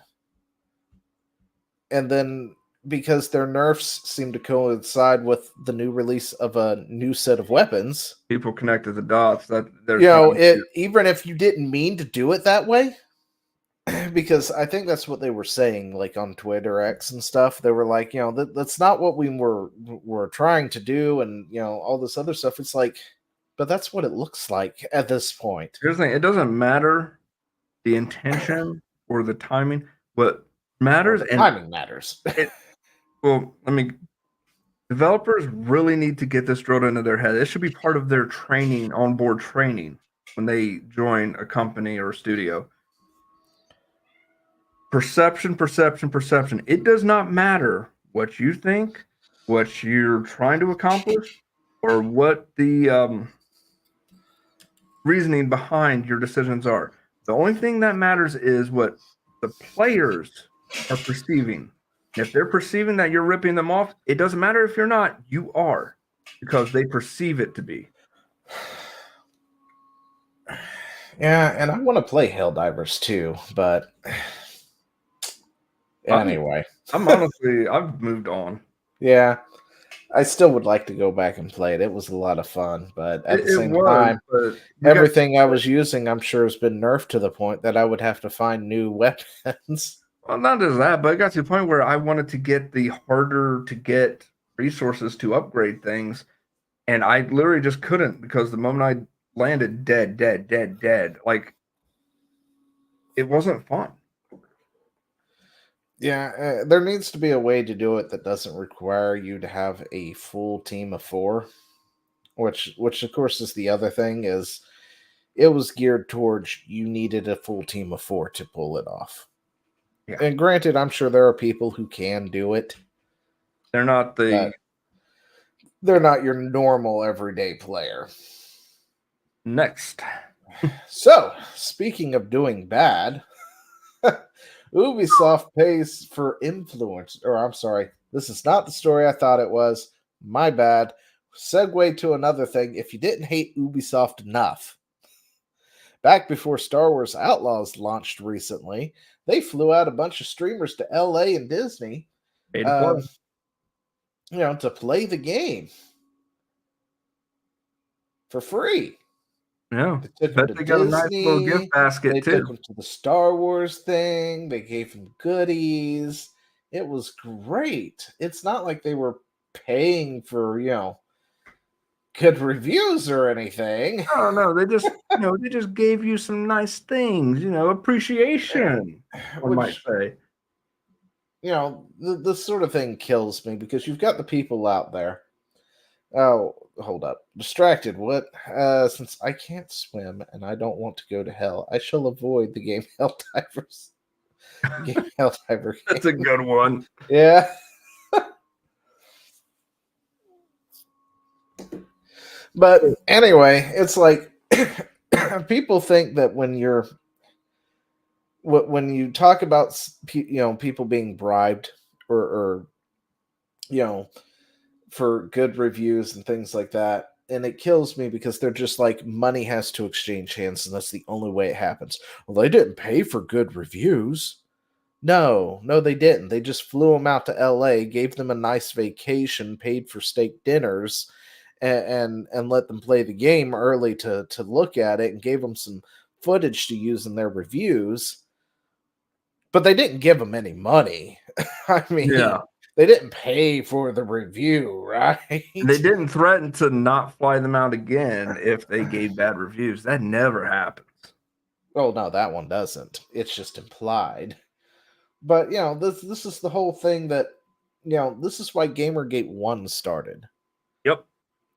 And then, because their nerfs seem to coincide with the new release of a new set of weapons, people connected the dots. That even if you didn't mean to do it that way, because I think that's what they were saying, like on Twitter X and stuff. They were like, that's not what we were trying to do, and all this other stuff. It's like, but that's what it looks like at this point. Here's the thing: it doesn't matter the intention or the timing. What matters, and timing matters. Developers really need to get this drilled into their head. It should be part of their training, onboard training, when they join a company or a studio. Perception. It does not matter what you think, what you're trying to accomplish, or what the reasoning behind your decisions are. The only thing that matters is what the players are perceiving. And if they're perceiving that you're ripping them off, it doesn't matter if you're not, you are, because they perceive it to be. Yeah, and I want to play Helldivers too, but anyway. I've moved on. Yeah. I still would like to go back and play it. It was a lot of fun, but at the same time, everything I was using, I'm sure, has been nerfed to the point that I would have to find new weapons. Well, not just that, but it got to the point where I wanted to get the harder to get resources to upgrade things, and I literally just couldn't because the moment I landed, dead. Like, it wasn't fun. Yeah, there needs to be a way to do it that doesn't require you to have a full team of 4, which of course is the other thing is it was geared towards you needed a full team of 4 to pull it off. Yeah. And granted, I'm sure there are people who can do it. They're not the. They're not your normal everyday player. Next. So, speaking of doing bad, Ubisoft pays for influence. Or, I'm sorry, this is not the story I thought it was. My bad. Segue to another thing. If you didn't hate Ubisoft enough, back before Star Wars Outlaws launched recently, they flew out a bunch of streamers to LA and Disney, to play the game for free. Yeah. They took them to They got a nice little Disney. gift basket They too. took them to the Star Wars thing. They gave them goodies. It was great. It's not like they were paying for, good reviews or anything. Oh no, they just gave you some nice things, appreciation. I might say. This sort of thing kills me because you've got the people out there. Oh, hold up. Distracted. What? Since I can't swim and I don't want to go to hell, I shall avoid the game Helldivers. Helldiver game. That's a good one. Yeah. But anyway, it's like people think that when you talk about people being bribed or for good reviews and things like that, and it kills me because they're just like, money has to exchange hands and that's the only way it happens. Well, they didn't pay for good reviews. No, they didn't. They just flew them out to LA, gave them a nice vacation, paid for steak dinners, and let them play the game early to look at it, and gave them some footage to use in their reviews. But they didn't give them any money. I mean, they didn't pay for the review, right? They didn't threaten to not fly them out again if they gave bad reviews. That never happens. Oh, no, that one doesn't. It's just implied. But, this is the whole thing that, this is why Gamergate 1 started. Yep.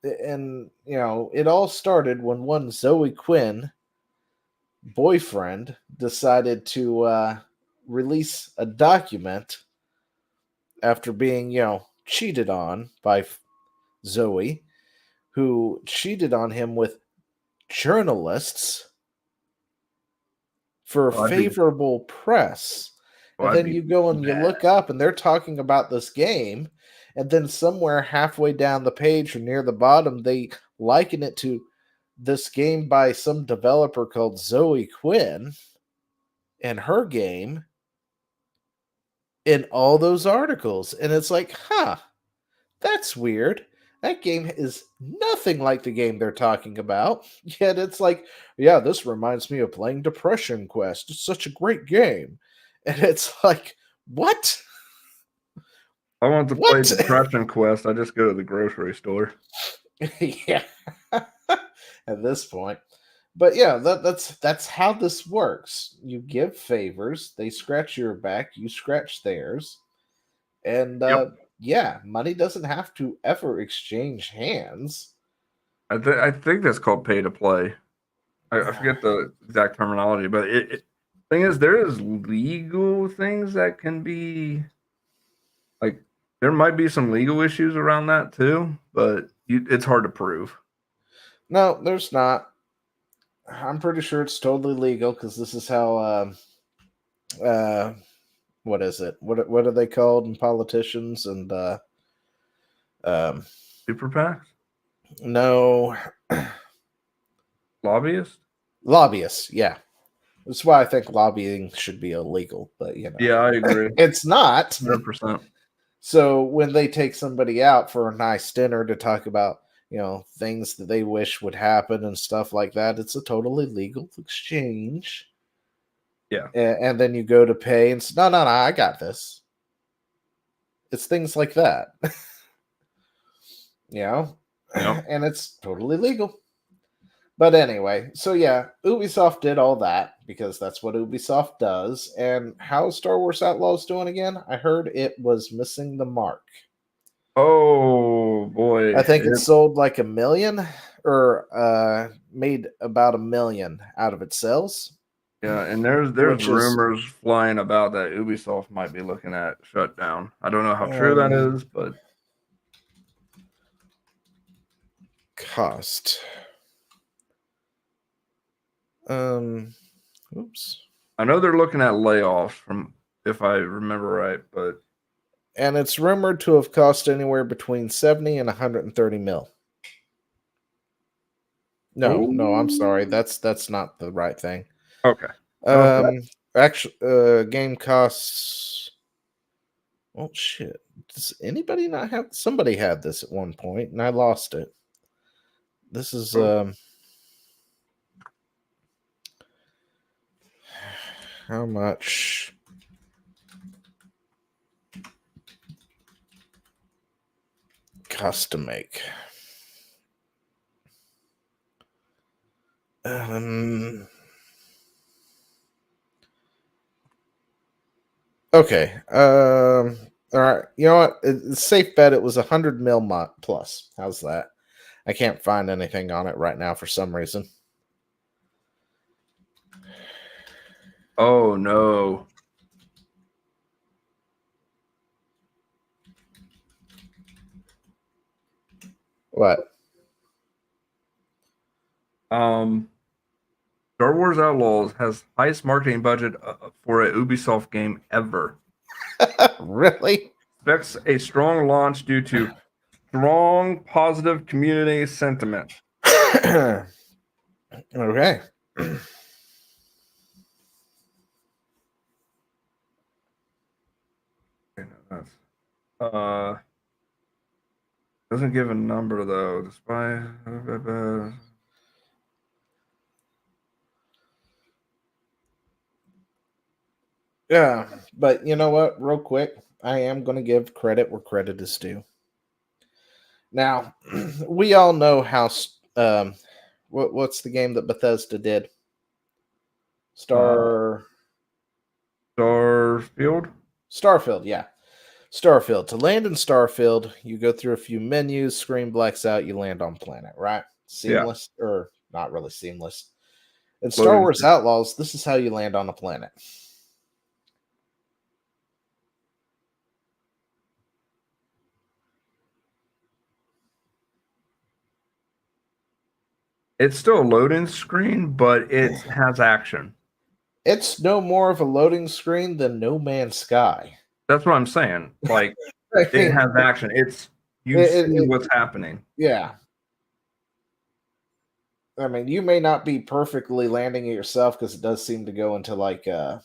And, it all started when one Zoe Quinn boyfriend decided to release a document after being, cheated on by Zoe, who cheated on him with journalists for favorable press. And then you go and you look up and they're talking about this game, and then somewhere halfway down the page or near the bottom, they liken it to this game by some developer called Zoe Quinn and her game in all those articles. And it's like, that's weird. That game is nothing like the game they're talking about. Yet it's like, yeah, this reminds me of playing Depression Quest. It's such a great game. And it's like, what? I want to play Depression Quest. I just go to the grocery store. Yeah. At this point. But yeah, that's how this works. You give favors, they scratch your back, you scratch theirs. And money doesn't have to ever exchange hands. I think that's called pay to play. I forget the exact terminology, but thing is, there is legal things that can be like, there might be some legal issues around that too, but it's hard to prove. No, there's not. I'm pretty sure it's totally legal because this is how what is it? What are they called in politicians and super PACs? No. Lobbyists, yeah. That's why I think lobbying should be illegal, but yeah, I agree. It's not 100%. So when they take somebody out for a nice dinner to talk about things that they wish would happen and stuff like that, it's a totally legal exchange. Yeah. And then you go to pay and say, no, I got this. It's things like that. Yep. And it's totally legal. But anyway, so yeah, Ubisoft did all that because that's what Ubisoft does. And how's Star Wars Outlaws doing again? I heard it was missing the mark. Oh boy. I think it sold like 1 million made about $1 million out of its sales. Yeah, and there's rumors flying about that Ubisoft might be looking at shutdown. I don't know how true that is, but cost. Oops. I know they're looking at layoffs, from if I remember right, but and it's rumored to have cost anywhere between 70 and 130 mil. No, I'm sorry. That's not the right thing. Okay. Actually, game costs. Oh shit! Does anybody not have? Somebody had this at one point, and I lost it. This is how much? Cost to make. Okay. All right. You know what? It's safe bet it was 100 mil plus. How's that? I can't find anything on it right now for some reason. Oh no. What? Star Wars Outlaws has highest marketing budget for a Ubisoft game ever. Really? Expects a strong launch due to strong positive community sentiment. Okay. Doesn't give a number though. Despite yeah, but you know what? Real quick, I am going to give credit where credit is due. Now, we all know how. What's the game that Bethesda did? Starfield. Starfield, yeah. Starfield. To land in Starfield, you go through a few menus, screen blacks out, you land on planet, right? Seamless, or not really seamless. In Star Wars Outlaws, this is how you land on a planet. It's still a loading screen, but it has action. It's no more of a loading screen than No Man's Sky. That's what I'm saying. Like, it has action. It's you see what's happening. Yeah. I mean, you may not be perfectly landing it yourself because it does seem to go into like yeah,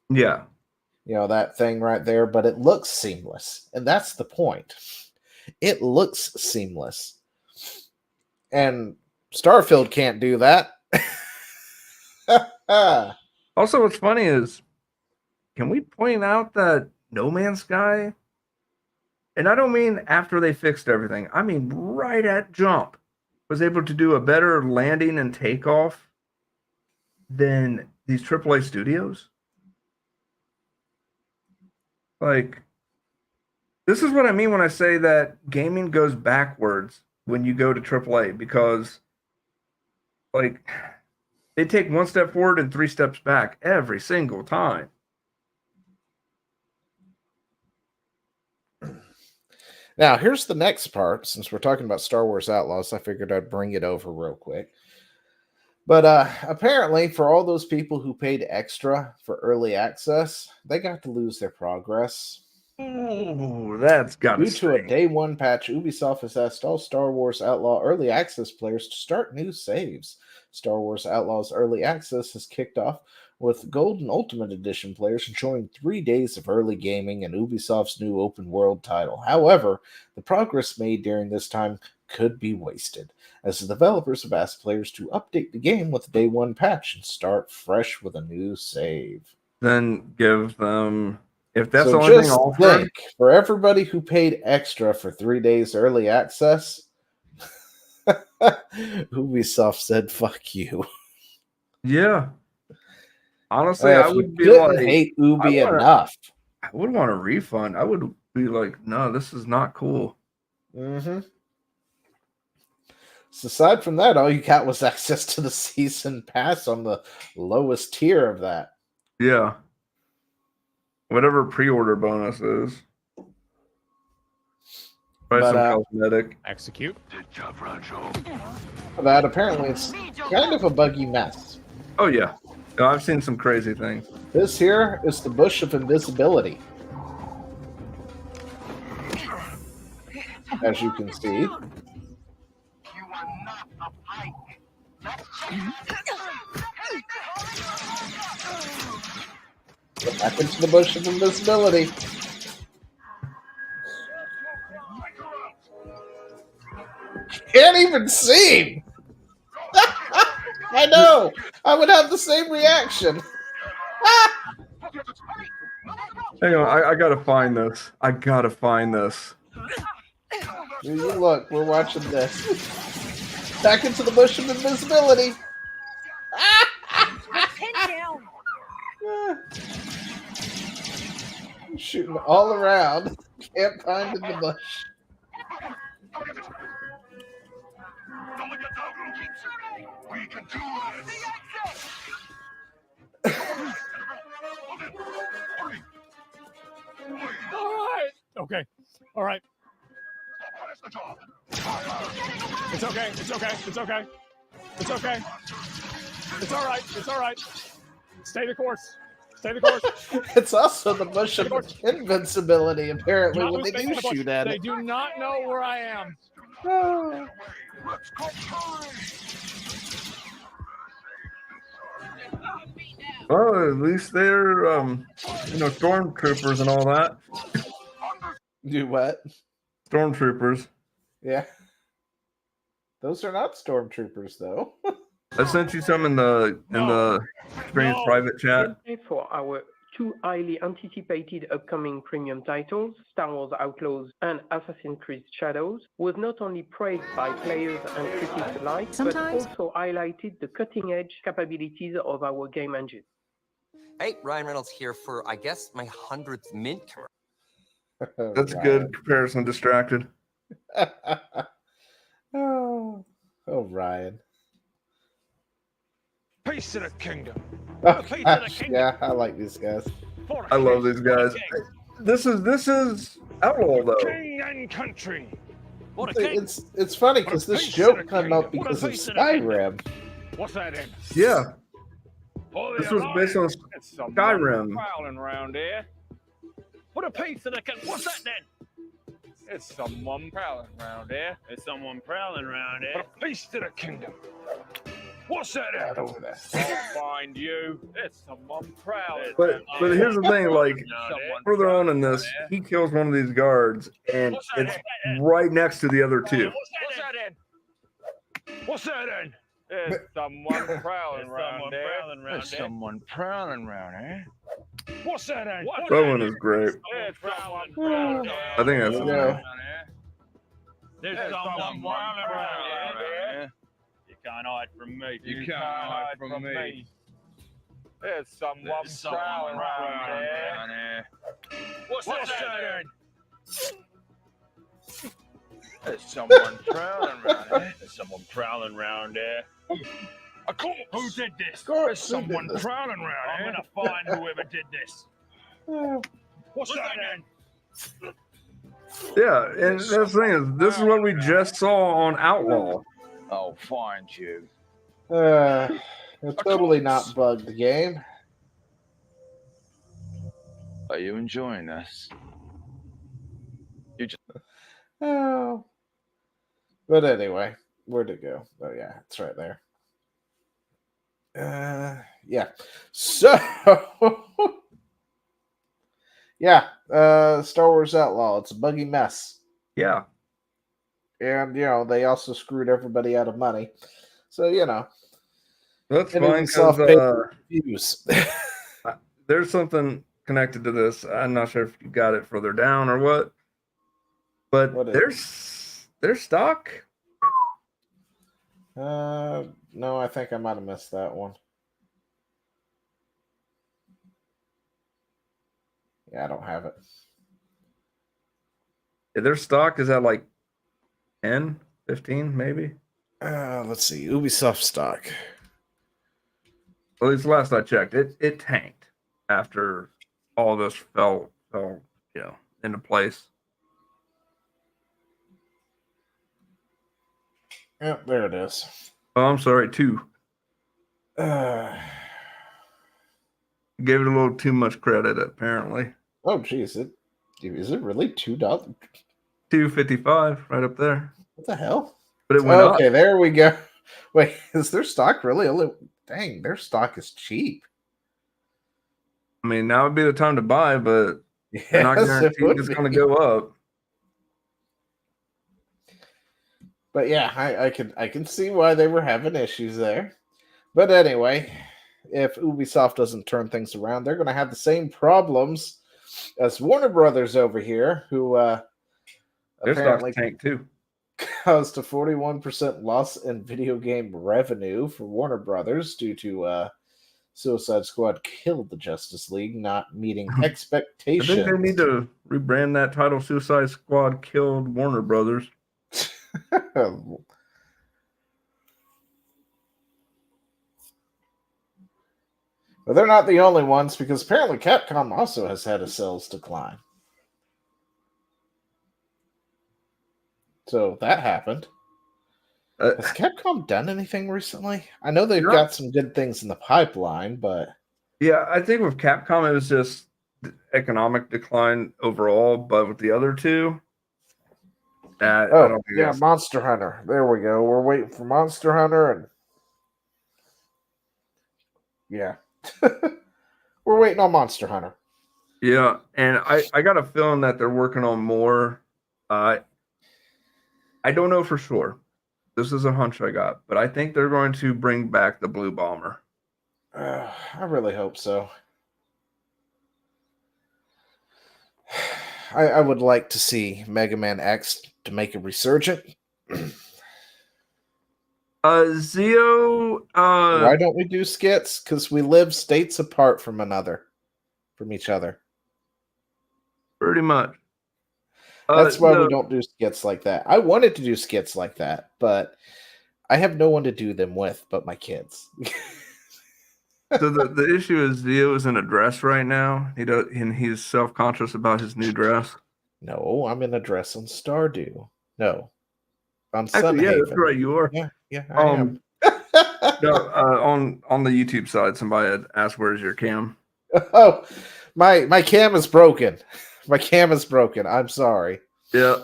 you know, that thing right there, but it looks seamless. And that's the point. It looks seamless. And Starfield can't do that. Also, what's funny is, can we point out that No Man's Sky, and I don't mean after they fixed everything, I mean right at jump, was able to do a better landing and takeoff than these AAA studios? Like, this is what I mean when I say that gaming goes backwards when you go to AAA, because, like, they take one step forward and 3 steps back every single time. Now, here's the next part. Since we're talking about Star Wars Outlaws, I figured I'd bring it over real quick. But apparently, for all those people who paid extra for early access, they got to lose their progress. Ooh, that's got Due to a day one patch, Ubisoft has asked all Star Wars Outlaw early access players to start new saves. Star Wars Outlaws early access has kicked off with Gold and Ultimate Edition players enjoying 3 days of early gaming and Ubisoft's new open world title. However, the progress made during this time could be wasted, as the developers have asked players to update the game with a day one patch and start fresh with a new save. Then give them, if that's so the only thing just offered, think, for everybody who paid extra for 3 days early access, Ubisoft said, "Fuck you." Yeah. Honestly, I would be like, hate Ubi enough. I would want a refund. I would be like, no, this is not cool. Mm-hmm. So aside from that, all you got was access to the season pass on the lowest tier of that. Yeah. Whatever pre-order bonus is. Probably some cosmetic. Execute. That apparently it's kind of a buggy mess. Oh yeah. No, I've seen some crazy things. This here is the bush of invisibility. As you can see. Get back into the bush of invisibility. Can't even see. I know. I would have the same reaction. Hang on, I gotta find this. I gotta find this. You look, we're watching this. Back into the bush of invisibility. Shooting all around. Can't find in the bush. We can do this. All right. Okay. All right. It's okay. It's okay. It's okay. It's okay. It's all right. It's all right. Stay the course. Stay the course. It's also the bush of invincibility, apparently, when they do shoot at They it. do not know where I am. Well, at least they're stormtroopers and all that. Do what? Stormtroopers. Yeah. Those are not stormtroopers, though. I sent you some in the Experience private chat. For our two highly anticipated upcoming premium titles, Star Wars Outlaws and Assassin's Creed Shadows, was not only praised by players and critics alike, but also highlighted the cutting-edge capabilities of our game engine. Hey, Ryan Reynolds here for, I guess, my 100th Mint commercial. That's a good comparison. Distracted. Oh, Ryan. Peace to the kingdom. Oh, gosh, yeah, I like these guys. I love these guys. This is Outlaw though. King and country. What a king. It's funny because this joke came up because of Skyrim. What's that in? Yeah. This was based on Skyrim. Prowling around here. What a piece of the king. What's that then? It's someone prowling around here. It's someone prowling around here. What a piece to the kingdom. What's that Right over there. I'll find you. It's someone prowling. But here's the thing, like further on in this, he kills one of these guards, and it's right next to the other two. What's that in? What's that in? There's someone prowling around there. There's someone prowling around here. What's that in? That one is great. There's someone prowling I think that's around it. here. There's someone prowling around here. You can't hide from me. You can't hide from me. There's someone prowling around here. What's that in? There's someone prowling around here. There's someone prowling around here. A corpse. Who did this? There's someone prowling around here. I'm gonna find whoever did this. What's that in? Yeah, and that's the thing is, this is what we just saw on Outlaw. I'll find you. It's totally not bugged the game. Are you enjoying this? Oh. But anyway, where'd it go? Oh yeah, it's right there. Yeah. So yeah, Star Wars Outlaw. It's a buggy mess. Yeah. And they also screwed everybody out of money. So That's and fine because there's something connected to this. I'm not sure if you got it further down or what. But there's stock. No, I think I might have missed that one. Yeah, I don't have it. Their stock is at like 10, 15, maybe. Let's see. Ubisoft stock. At least last I checked, it tanked after all this fell into place. Yep, there it is. Oh, I'm sorry, 2. Gave it a little too much credit, apparently. Oh, geez. Is it really $2? $2.55 right up there. What the hell? But it went up. Okay, there we go. Wait, is their stock really only? Dang, their stock is cheap. I mean, now would be the time to buy, but they're not guaranteed it's going to go up. But yeah, I can see why they were having issues there. But anyway, if Ubisoft doesn't turn things around, they're going to have the same problems as Warner Brothers over here, who apparently tanked too. Caused a 41% loss in video game revenue for Warner Brothers due to Suicide Squad killed the Justice League, not meeting expectations. I think they need to rebrand that title. Suicide Squad killed Warner Brothers. Well, they're not the only ones, because apparently Capcom also has had a sales decline. So that happened. Has Capcom done anything recently? I know they've got some good things in the pipeline, but... Yeah, I think with Capcom, it was just economic decline overall, but with the other two... I don't think Monster Hunter. There we go. We're waiting for Monster Hunter, and... Yeah. We're waiting on Monster Hunter. Yeah, and I got a feeling that they're working on more. I don't know for sure. This is a hunch I got, but I think they're going to bring back the Blue Bomber. I really hope so. I would like to see Mega Man X to make a resurgent. Zio. Why don't we do skits? Because we live states apart from each other. Pretty much. That's why we don't do skits like that. I wanted to do skits like that, but I have no one to do them with but my kids. So the issue is Zio is in a dress right now. And he's self-conscious about his new dress. No, I'm in a dress on Stardew. No, on Actually, yeah, that's right. You are. Yeah, I am. No, on the YouTube side, somebody had asked, "Where's your cam?" Oh, my cam is broken. My cam is broken. I'm sorry. Yeah.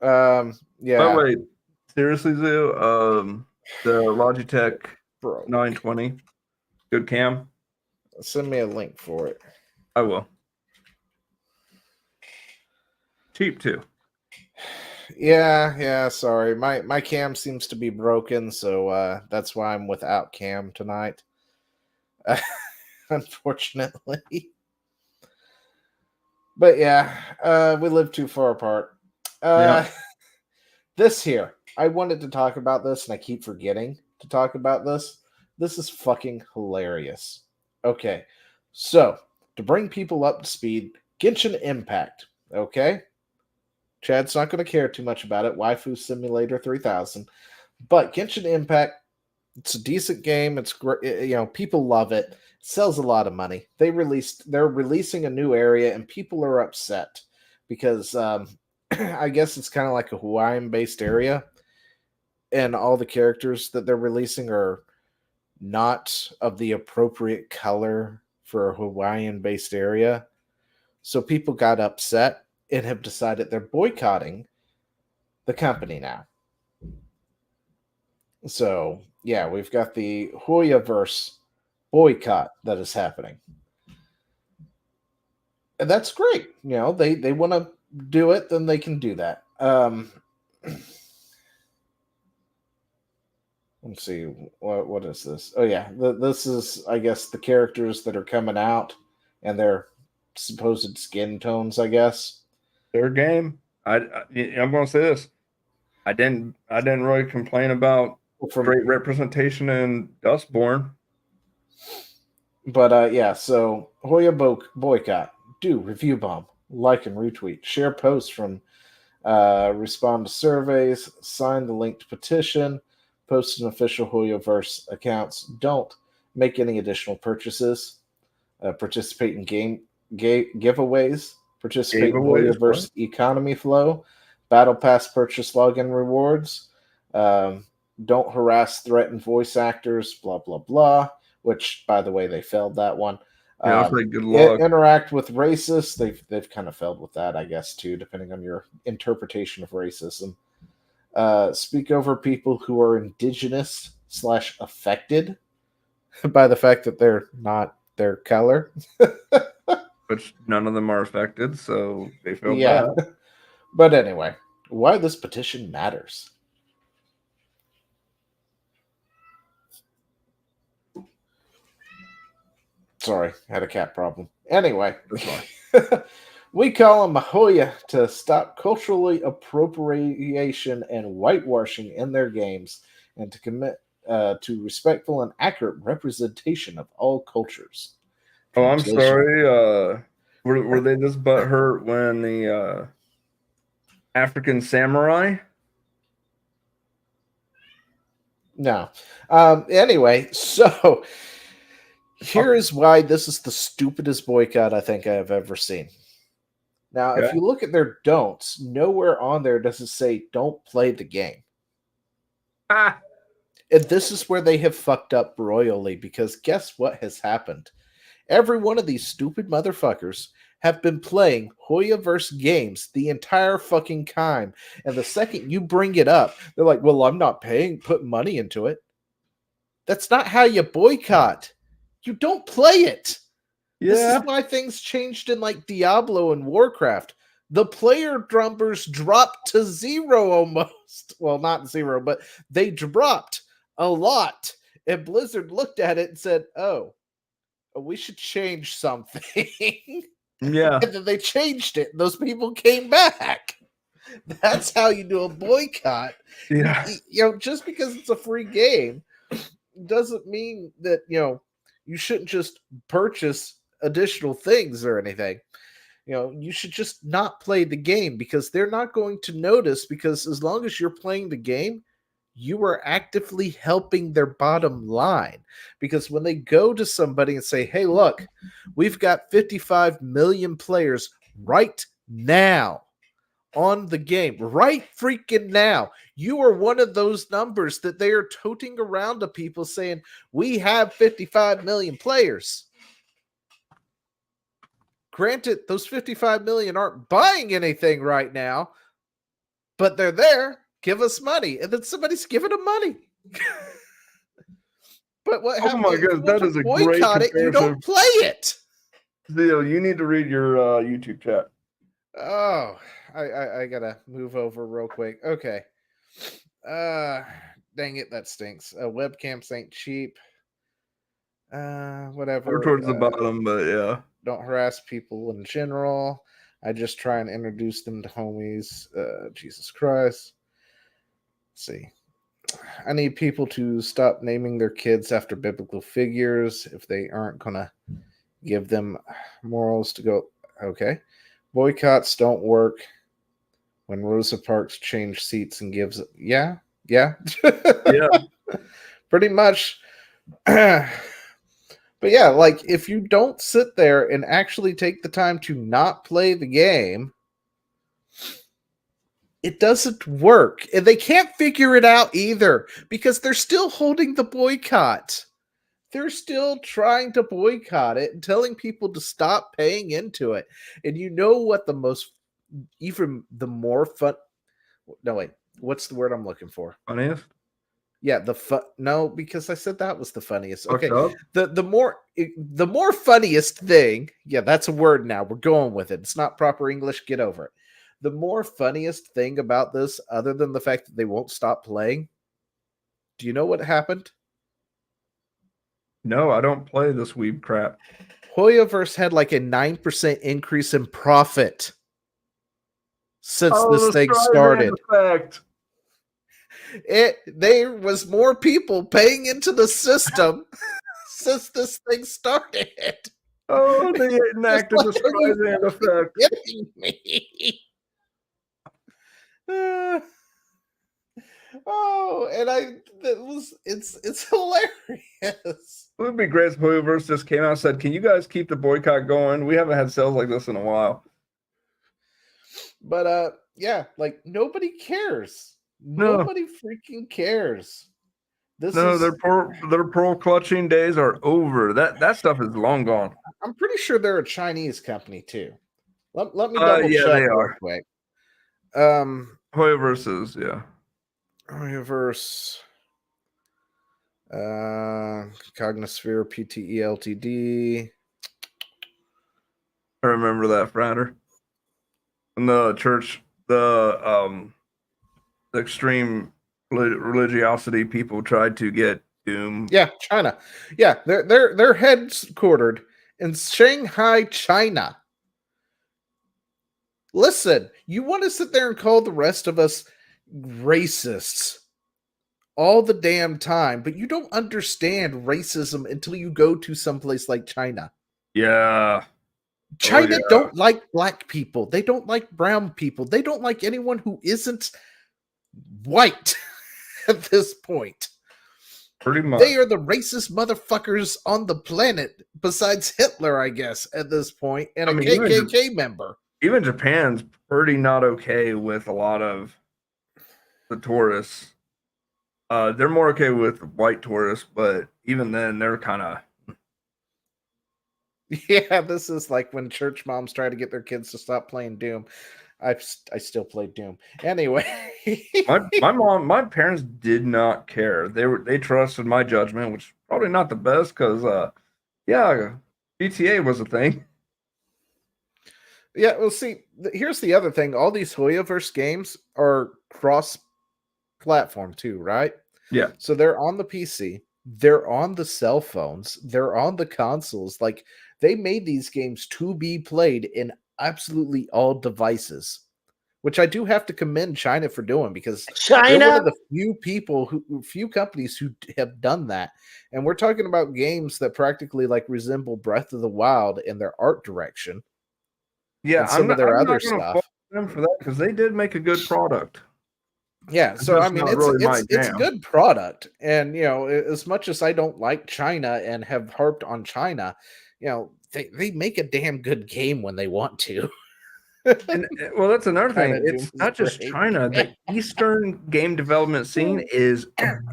Yeah. By the way, seriously, Zio, the Logitech 920, good cam. Send me a link for it. I will. Cheap too. Yeah. Sorry, my cam seems to be broken, so that's why I'm without cam tonight. Unfortunately. But yeah, we live too far apart. This here, I wanted to talk about this, and I keep forgetting to talk about this. This is fucking hilarious. Okay, so to bring people up to speed, Genshin Impact. Okay, Chad's not going to care too much about it. Waifu Simulator 3000, but Genshin Impact, it's a decent game. It's great. You know, people love it. It sells a lot of money. They're releasing a new area, and people are upset because I guess it's kind of like a Hawaiian-based area, and all the characters that they're releasing are not of the appropriate color for a Hawaiian-based area. So people got upset and have decided they're boycotting the company now. So, yeah, we've got the Hoyaverse boycott that is happening. And that's great. You know, they want to do it, then they can do that. Let's see. What is this? Oh, yeah. This is, I guess, the characters that are coming out and their supposed skin tones, I guess. Their game. I'm going to say this. I didn't really complain about great representation in Dustborn. But yeah, so Hoya boycott, do review bomb, like and retweet, share posts from, respond to surveys, sign the linked petition, post an official Hoyoverse accounts. Don't make any additional purchases. Participate in giveaways. Participate in Hoyoverse economy flow. Battle Pass purchase login rewards. Don't harass, threaten voice actors, blah, blah, blah. Which, by the way, they failed that one. Yeah, I'll say good luck. Interact with racists. They've kind of failed with that, I guess, too, depending on your interpretation of racism. Speak over people who are indigenous / affected by the fact that they're not their color. Which none of them are affected, so they failed that. But anyway, why this petition matters. Sorry, had a cat problem. Anyway, we call on Mahoya to stop culturally appropriation and whitewashing in their games and to commit to respectful and accurate representation of all cultures. Oh, I'm sorry. Were they just butthurt when the African samurai? No. Anyway, so here is why this is the stupidest boycott I think I have ever seen. Now, if you look at their don'ts, nowhere on there does it say don't play the game. And this is where they have fucked up royally, because guess what has happened? Every one of these stupid motherfuckers have been playing Hoyoverse games the entire fucking time. And the second you bring it up, they're like, well, I'm not putting money into it. That's not how you boycott. You don't play it. Yeah. This is why things changed in like Diablo and Warcraft. The player numbers dropped to 0 almost. Well, not 0, but they dropped a lot. And Blizzard looked at it and said, oh, we should change something. Yeah. And then they changed it. And those people came back. That's how you do a boycott. Yeah. Just because it's a free game doesn't mean that, you shouldn't just purchase additional things or anything. You should just not play the game, because they're not going to notice, because as long as you're playing the game, you are actively helping their bottom line. Because when they go to somebody and say, hey, look, we've got 55 million players right now on the game, right freaking now. You are one of those numbers that they are toting around to people saying, we have 55 million players. Granted, those 55 million aren't buying anything right now, but they're there. Give us money. And then somebody's giving them money. But what happens? Oh my God, that is a great comparison. You don't play it. Theo, you need to read your YouTube chat. Oh, I gotta move over real quick. Okay. Dang it, that stinks. Webcams ain't cheap. Whatever. We're towards the bottom, but yeah. Don't harass people in general. I just try and introduce them to homies. Jesus Christ. Let's see. I need people to stop naming their kids after biblical figures if they aren't gonna give them morals to go. Okay. Boycotts don't work when Rosa Parks changed seats and gives it. Yeah. Pretty much. But yeah, like if you don't sit there and actually take the time to not play the game, it doesn't work. And they can't figure it out either, because they're still holding the boycott. They're still trying to boycott it and telling people to stop paying into it. And you know what the more fun... No, wait. What's the word I'm looking for? Funniest? Yeah, no, because I said that was the funniest. Okay, the more funniest thing. Yeah, that's a word now. We're going with it. It's not proper English. Get over it. The more funniest thing about this, other than the fact that they won't stop playing, do you know what happened? No, I don't play this weeb crap. Hoyoverse had like a 9% increase in profit since this thing started. There was more people paying into the system since this thing started. Oh, they enacted the Streisand effect. Kidding me. Oh, and it's hilarious. It would be great if Hoyoverse just came out and said, "Can you guys keep the boycott going? We haven't had sales like this in a while." But yeah, like nobody cares. No. Nobody freaking cares. No, their pearl clutching days are over. That stuff is long gone. I'm pretty sure they're a Chinese company too. Let me double yeah, check they real are. quick. Hoyoverse is, yeah. Hoyoverse, Cognosphere PTE Ltd. I remember that, Fratter. And the church, the extreme religiosity people tried to get Doom. Yeah, China. Yeah, they're headquartered in Shanghai, China. Listen, you want to sit there and call the rest of us racists all the damn time, but you don't understand racism until you go to someplace like China. Yeah. China don't like black people. They don't like brown people. They don't like anyone who isn't white at this point. Pretty much. They are the racist motherfuckers on the planet, besides Hitler, I guess, at this point, and a KKK member. Even Japan's pretty not okay with a lot of the tourists. They're more okay with white tourists, but even then, they're kind of... Yeah, this is like when church moms try to get their kids to stop playing Doom. I still play Doom. Anyway. my parents did not care. They trusted my judgment, which is probably not the best because, yeah, GTA was a thing. Yeah, well, see, here's the other thing. All these Hoyoverse games are cross-platform too, right? Yeah. So they're on the PC, they're on the cell phones, they're on the consoles. Like, they made these games to be played in absolutely all devices, which I do have to commend China for doing, because they're one of the few companies who have done that. And we're talking about games that practically like resemble Breath of the Wild in their art direction. Yeah, and some of their other stuff. Fault them for that because they did make a good product. Yeah, so I mean, it's a jam. good product, and you know, as much as I don't like China and have harped on China, you know, they make a damn good game when they want to. And well, that's another thing. China It's Doom is not just great. China. The Eastern game development scene is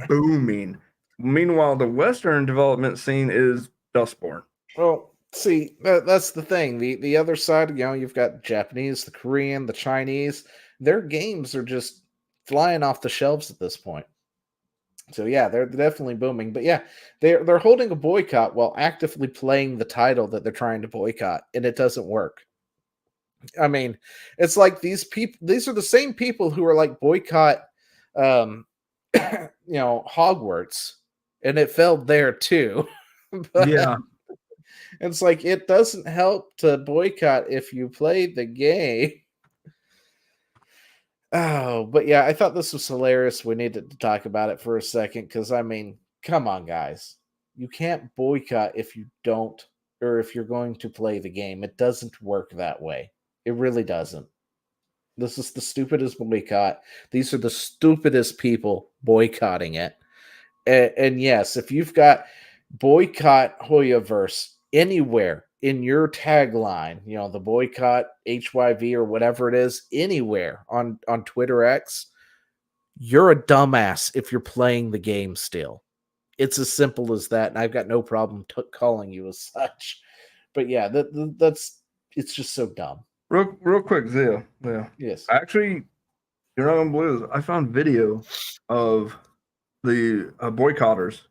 booming. Meanwhile, the Western development scene is dustborn. Well, see, that's the thing. The other side, you know, you've got Japanese, the Korean, the Chinese. Their games are just flying off the shelves at this point. So yeah, they're definitely booming. But yeah, they're holding a boycott while actively playing the title that they're trying to boycott, and it doesn't work. I mean, it's like these are the same people who are like boycott you know, Hogwarts, and it failed there too. But Yeah. it's like, it doesn't help to boycott if you play the game. Oh, but yeah, I thought this was hilarious. We needed to talk about it for a second because, I mean, come on, guys. You can't boycott if you don't, or if you're going to play the game. It doesn't work that way. It really doesn't. This is the stupidest boycott. These are the stupidest people boycotting it. And yes, if you've got boycott Hoyoverse anywhere in your tagline, you know, the boycott HYV or whatever it is, anywhere on Twitter X, you're a dumbass if you're playing the game still. It's as simple as that, and I've got no problem calling you as such. But yeah, that's it's just so dumb. Real quick, Zia. Yeah. Yes. Actually, you're not gonna believe this. I found video of the boycotters.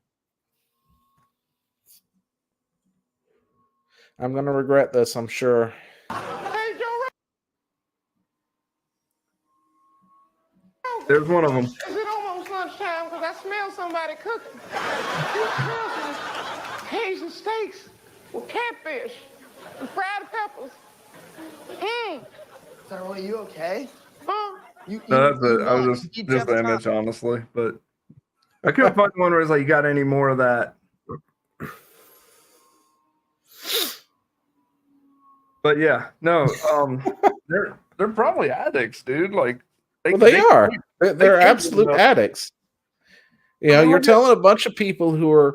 I'm gonna regret this, I'm sure. There's one of them. Is it almost lunchtime? Because I smell somebody cooking. I smell some Haitian steaks with catfish and fried peppers. Are you okay? Huh? No, that's it. I was just the image, honestly. But I couldn't find one where it's like, you got any more of that? But yeah, no, they're probably addicts, dude. Like, Well, they are. They're absolute addicts. You know, you're telling a bunch of people who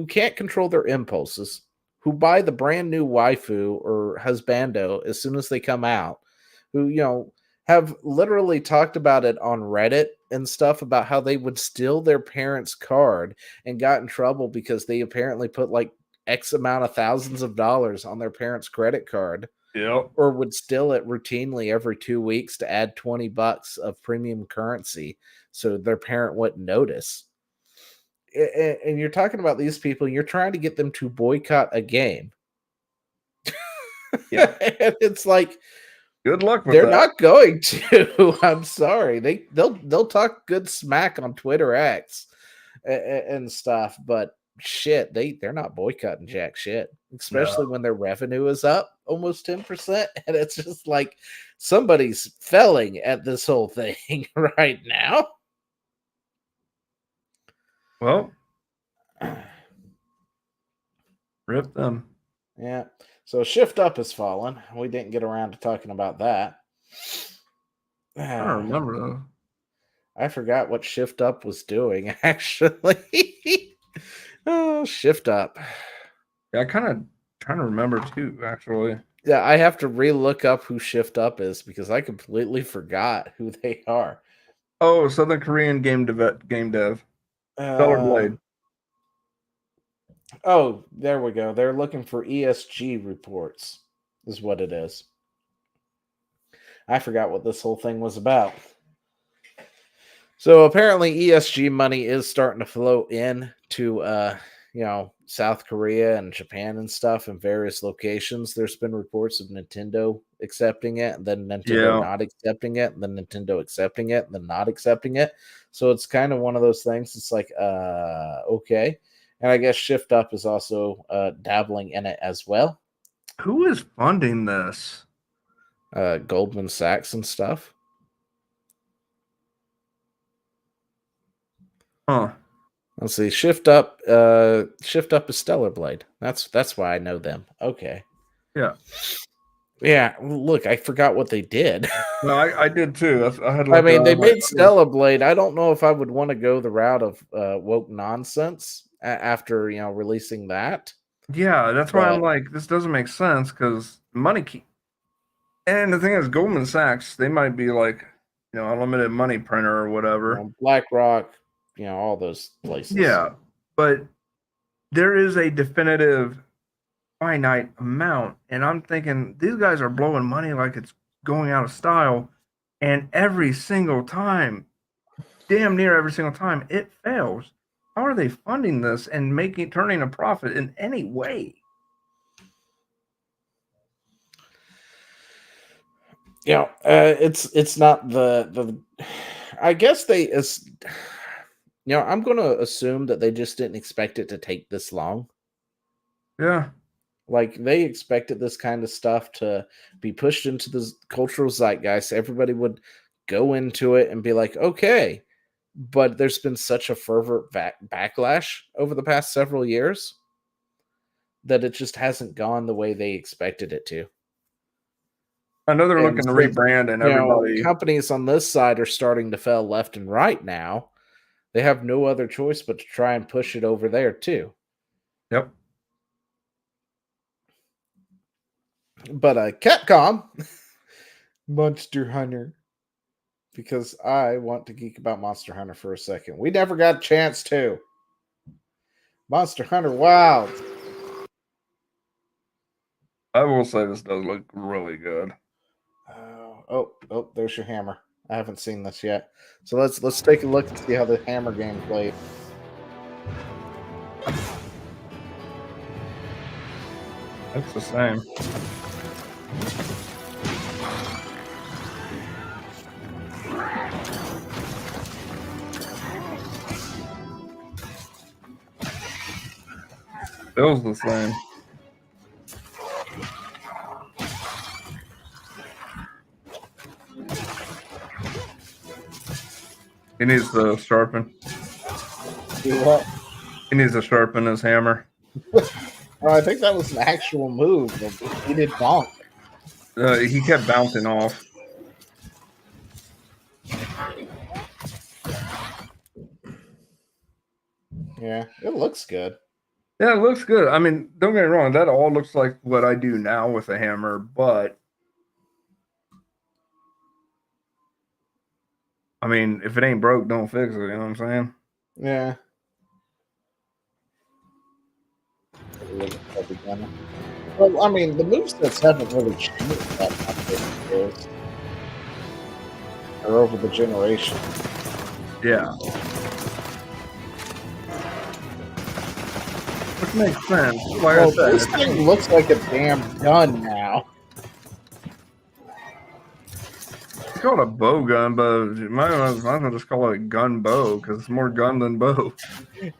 can't control their impulses, who buy the brand new waifu or husbando as soon as they come out, who, you know, have literally talked about it on Reddit and stuff about how they would steal their parents' card and got in trouble because they apparently put like X amount of thousands of dollars on their parents' credit card. Yep. Or would steal it routinely every 2 weeks to add $20 of premium currency so their parent wouldn't notice. And you're talking about these people, you're trying to get them to boycott a game. Yeah. And it's like, good luck with they're that. not going to. I'm sorry. They'll talk good smack on Twitter X and stuff, but shit, they're not boycotting jack shit, especially when their revenue is up almost 10%, and it's just like somebody's failing at this whole thing right now. Well, rip them. Yeah. So Shift Up has fallen. We didn't get around to talking about that. I don't remember though. I forgot what Shift Up was doing, actually. Oh, Shift Up. Yeah, I kind of trying to remember too, actually. Yeah, I have to re-look up who Shift Up is because I completely forgot who they are. Oh, Southern Korean game dev. Stellar Blade. Oh, there we go. They're looking for ESG reports, is what it is. I forgot what this whole thing was about. So apparently ESG money is starting to flow in to South Korea and Japan and stuff in various locations. There's been reports of Nintendo accepting it, and then Nintendo not accepting it, and then Nintendo accepting it, and then not accepting it. So it's kind of one of those things. It's like, okay. And I guess Shift Up is also dabbling in it as well. Who is funding this? Goldman Sachs and stuff. Huh. Let's see. Shift Up is Stellar Blade. That's why I know them. Okay. Yeah. Yeah. Look, I forgot what they did. No, I did too. They made Stellar Blade. I don't know if I would want to go the route of woke nonsense after releasing that. Yeah, that's why I'm like, this doesn't make sense because money and the thing is, Goldman Sachs, they might be like, unlimited money printer or whatever. BlackRock, all those places. Yeah, but there is a definitive finite amount, and I'm thinking these guys are blowing money like it's going out of style, and every single time, damn near every single time, it fails. How are they funding this and turning a profit in any way? It's not the I guess I'm going to assume that they just didn't expect it to take this long. Yeah. Like they expected this kind of stuff to be pushed into the cultural zeitgeist. Everybody would go into it and be like, okay. But there's been such a fervent backlash over the past several years that it just hasn't gone the way they expected it to. I know they're looking to rebrand, and everybody. Companies on this side are starting to fail left and right now. They have no other choice but to try and push it over there too. Yep. But Capcom, Monster Hunter, because I want to geek about Monster Hunter for a second. We never got a chance to. Monster Hunter Wild. I will say this does look really good. Oh, there's your hammer. I haven't seen this yet. So let's take a look and see how the hammer game played. It's the same. Feels the same. He needs to sharpen. Do what? He needs to sharpen his hammer. I think that was an actual move. He did bonk. He kept bouncing off. Yeah, it looks good. Yeah, it looks good. I mean, don't get me wrong, that all looks like what I do now with a hammer, but I mean, if it ain't broke, don't fix it, you know what I'm saying? Yeah. Well, I mean, the movesets haven't really changed that much over the years. Or over the generation. Yeah. Which makes sense. Like I said, this thing looks like a damn gun now. It's called a bow gun, but might as well just call it a gun bow because it's more gun than bow.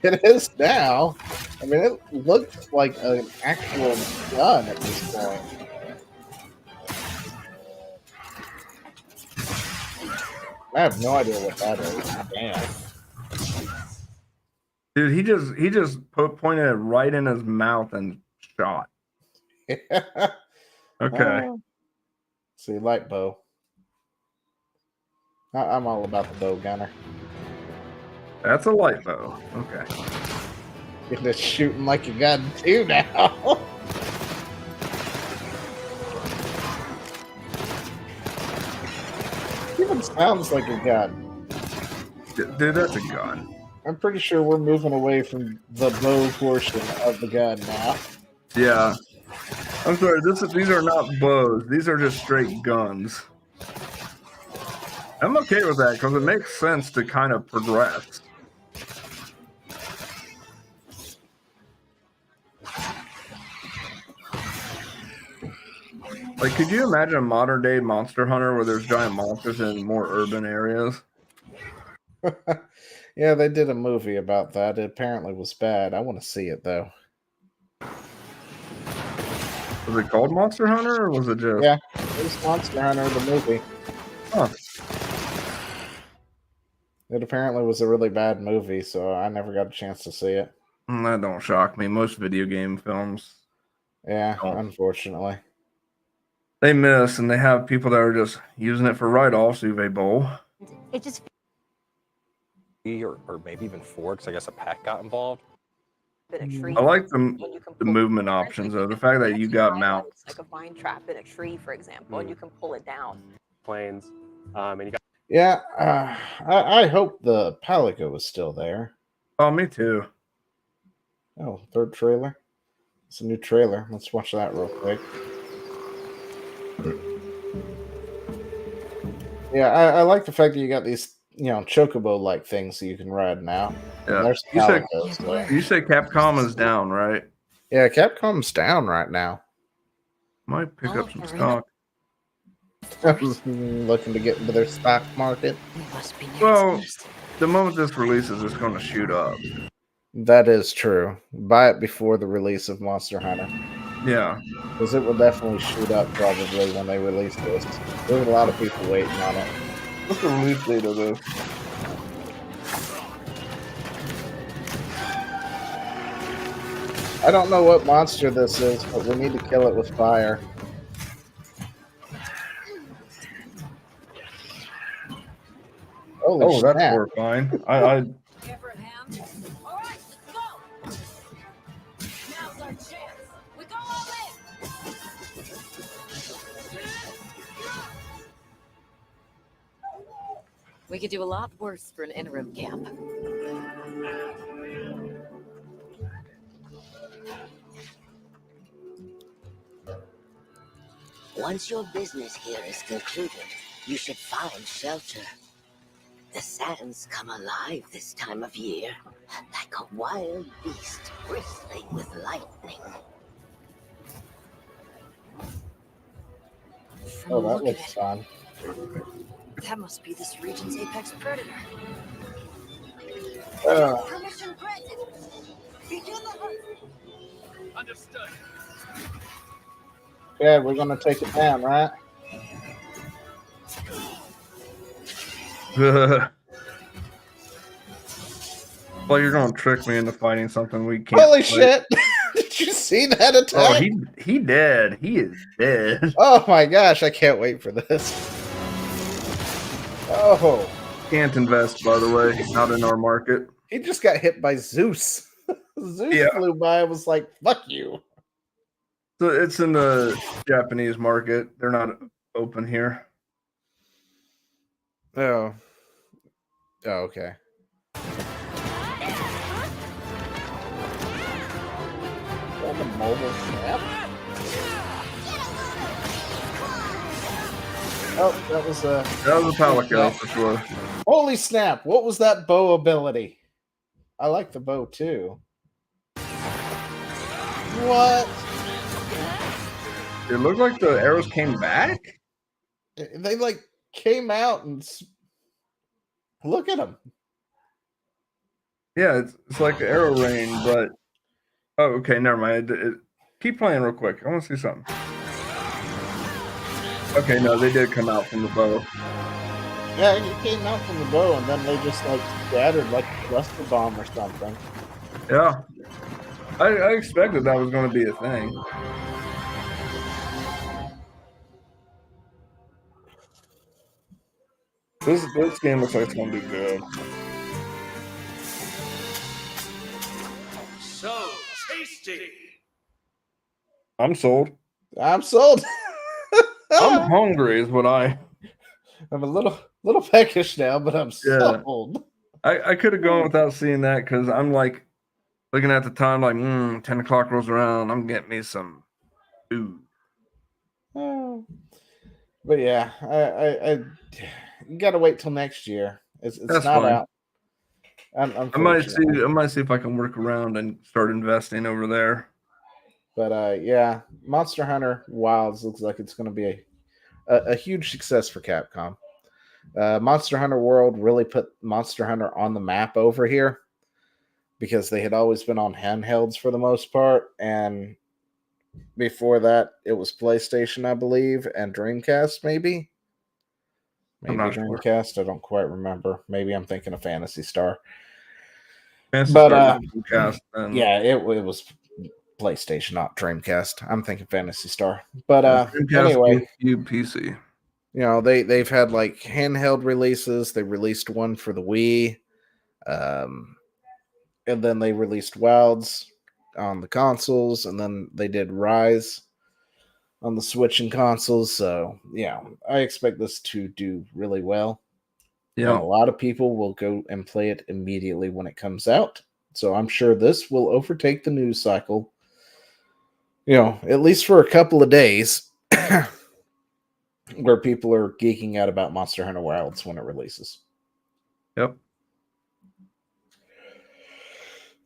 It is now. I mean, it looks like an actual gun at this point. I have no idea what that is. Damn. Dude, he just pointed it right in his mouth and shot. Okay. See, light bow. I'm all about the bow gunner. That's a light bow. Okay. It's shooting like a gun too now. Even sounds like a gun. Dude, that's a gun. I'm pretty sure we're moving away from the bow portion of the gun now. Yeah. I'm sorry, these are not bows. These are just straight guns. I'm okay with that because it makes sense to kind of progress. Like, could you imagine a modern day Monster Hunter where there's giant monsters in more urban areas? Yeah, they did a movie about that. It apparently was bad. I want to see it though. Was it called Monster Hunter or was it just? Yeah, it was Monster Hunter, the movie. Huh. It apparently was a really bad movie, so I never got a chance to see it. That don't shock me. Most video game films. Yeah, unfortunately. They miss, and they have people that are just using it for write-offs, Uwe Boll. It just... Or maybe even 4, because I guess a pack got involved. I like the movement options, though. The fact that you got mounts. Like a vine trap in a tree, for example, and you can pull it down. Planes. And you got... Yeah, I hope the Palico is still there. Oh, me too. Oh, third trailer. It's a new trailer. Let's watch that real quick. Yeah, I like the fact that you got these, chocobo-like things that you can ride now. Yeah. There's You say Capcom is down, right? Yeah, Capcom's down right now. Might pick up some stock. Looking to get into their stock market. Well, the moment this releases, it's going to shoot up. That is true. Buy it before the release of Monster Hunter. Yeah. Because it will definitely shoot up probably when they release this. There's a lot of people waiting on it. What's the release date of this? I don't know what monster this is, but we need to kill it with fire. Oh, that's horrifying. We could do a lot worse for an interim camp. Once your business here is concluded, you should find shelter. The sands come alive this time of year, like a wild beast bristling with lightning. Oh, that looks fun. That must be this region's apex predator. Permission granted. Begin the hunt. Understood. Yeah, we're gonna take it down, right? Well, you're going to trick me into fighting something we can't. Holy fight. shit! Did you see that attack? Oh, he dead. He is dead. Oh my gosh, I can't wait for this. Oh. Can't invest, by the way, not in our market. He just got hit by Zeus. Zeus flew by and was like, fuck you. So it's in the Japanese market. They're not open here. Oh. Oh, okay. On the mobile snap. Oh, that was a Palico for sure. Holy snap! What was that bow ability? I like the bow too. What? It looked like the arrows came back. They like came out and look at them. Yeah, it's like arrow rain, but oh, okay, never mind. Keep playing real quick. I want to see something. Okay, no, they did come out from the bow. Yeah, it came out from the bow, and then they just like scattered like a cluster bomb or something. Yeah, I expected that was going to be a thing. This game looks like it's going to be good. So tasty. I'm sold. I'm sold. I'm hungry, is what I'm a little peckish now, but I'm sold. I could have gone without seeing that because I'm like looking at the time, like 10 o'clock rolls around. I'm getting me some food. Oh. But yeah, I you gotta wait till next year. It's That's not fine. out. I might see if I can work around and start investing over there. But yeah, Monster Hunter Wilds looks like it's going to be a huge success for Capcom. Monster Hunter World really put Monster Hunter on the map over here because they had always been on handhelds for the most part, and before that it was PlayStation, I believe, and Dreamcast, maybe Dreamcast. Sure. I don't quite remember. Maybe I'm thinking of Phantasy Star. Dreamcast, yeah, it was PlayStation, not Dreamcast. I'm thinking Phantasy Star. But anyway, PC. You know, they've had like handheld releases. They released one for the Wii, and then they released Wilds on the consoles, and then they did Rise on the Switch and consoles. So yeah, I expect this to do really well. Yeah, and a lot of people will go and play it immediately when it comes out. So I'm sure this will overtake the news cycle. You know, at least for a couple of days, where people are geeking out about Monster Hunter Wilds when it releases. Yep.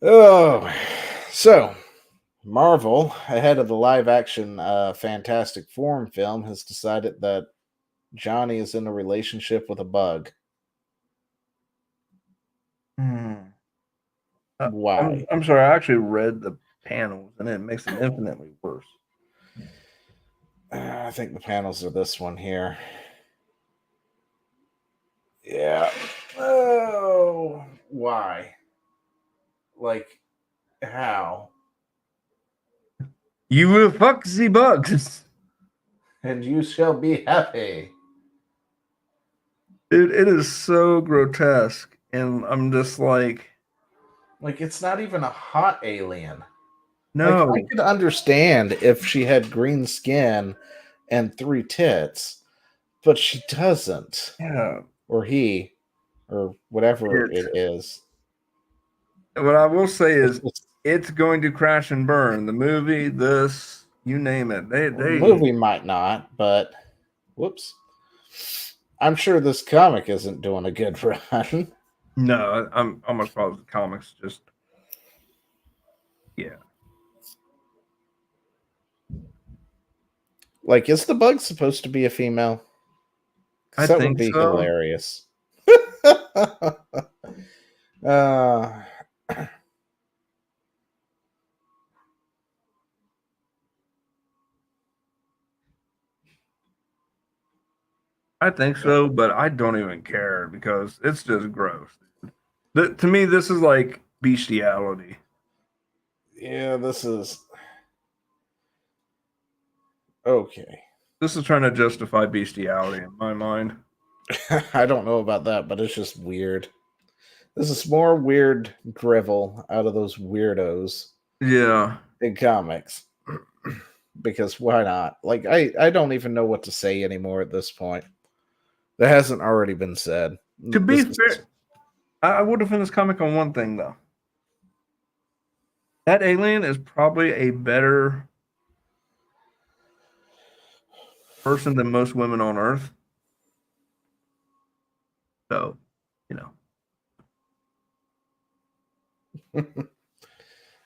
Oh, so Marvel, ahead of the live-action Fantastic Four film, has decided that Johnny is in a relationship with a bug. Why? I'm sorry, I actually read the panels, and it makes it infinitely worse. I think the panels are this one here. Yeah. Oh, why? Like, how? You will fuck the bugs. And you shall be happy. Dude, it is so grotesque. And I'm just like, it's not even a hot alien. No. Like, I could understand if she had green skin and 3 tits, but she doesn't. Yeah. Or he, or whatever it is. What I will say is, it's going to crash and burn. The movie, this, you name it. The movie might not, but whoops. I'm sure this comic isn't doing a good run. No, I'm almost positive the comics just, yeah. Like, is the bug supposed to be a female? I that think would be so. Hilarious. I think so, but I don't even care because it's just gross. To me, this is like bestiality. Yeah, this is okay. This is trying to justify bestiality in my mind. I don't know about that, but it's just weird. This is more weird drivel out of those weirdos Yeah. in comics. Because why not? Like, I don't even know what to say anymore at this point. That hasn't already been said. To be fair, I would defend this comic on one thing though. That alien is probably a better person than most women on Earth. So, you know.